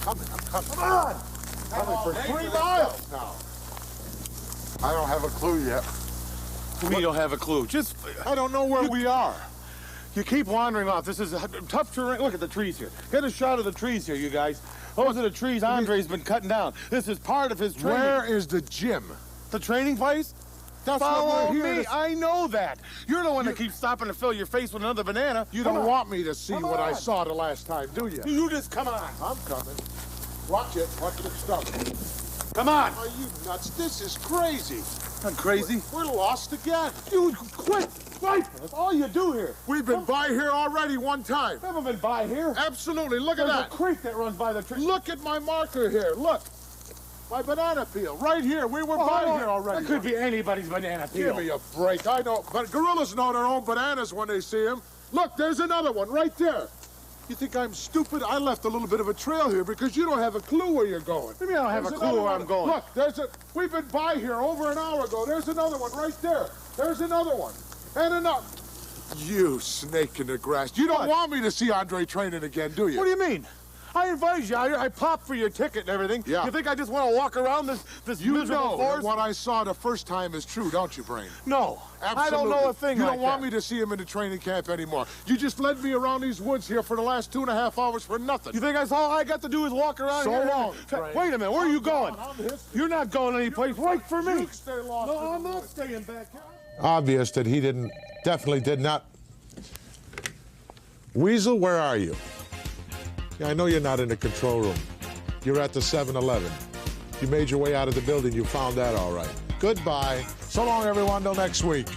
I'm coming. Come on. Coming for 3 miles now. I don't have a clue yet. We don't have a clue. I don't know where we are. You keep wandering off. This is a tough terrain. Look at the trees here. Get a shot of the trees here, you guys. Those are the trees Andre's been cutting down. This is part of his training. Where is the gym? The training place? That's Follow what we're here me. I know that. You're the one that keeps stopping to fill your face with another banana. You don't want me to see what I saw the last time, do you? You just come on. I'm coming. Watch it. Watch it stuff. Come on. Are you nuts? This is crazy. I'm crazy. We're lost again. You quit. That's all you do here. We've been by here already one time. We haven't been by here. Absolutely. Look at that. There's a creek that runs by the tree. Look at my marker here. Look. My banana peel. Right here. We were by here already. That could be anybody's banana peel. Give me a break. I know. But gorillas know their own bananas when they see them. Look, there's another one right there. You think I'm stupid? I left a little bit of a trail here because you don't have a clue where you're going. What do you mean I don't have a clue where I'm going? Look, we've been by here over an hour ago. There's another one right there. There's another one. And another. You snake in the grass. You don't want me to see Andre training again, do you? What do you mean? I invited you out here. I popped for your ticket and everything. Yeah. You think I just want to walk around this miserable forest? What I saw the first time is true, don't you, Brain? No. Absolutely. I don't know a thing You like don't want that. me to see him in the training camp anymore. You just led me around these woods here for the last 2.5 hours for nothing. You think that's all I got to do is walk around here? So long, Brain. Wait a minute. Where are you going? You're not going anyplace. Wait for me. You stay lost. No, I'm not staying back here. Obvious that he definitely did not. Weasel, where are you? Yeah, I know you're not in the control room. You're at the 7-Eleven. You made your way out of the building. You found that all right. Goodbye. So long, everyone. Till next week.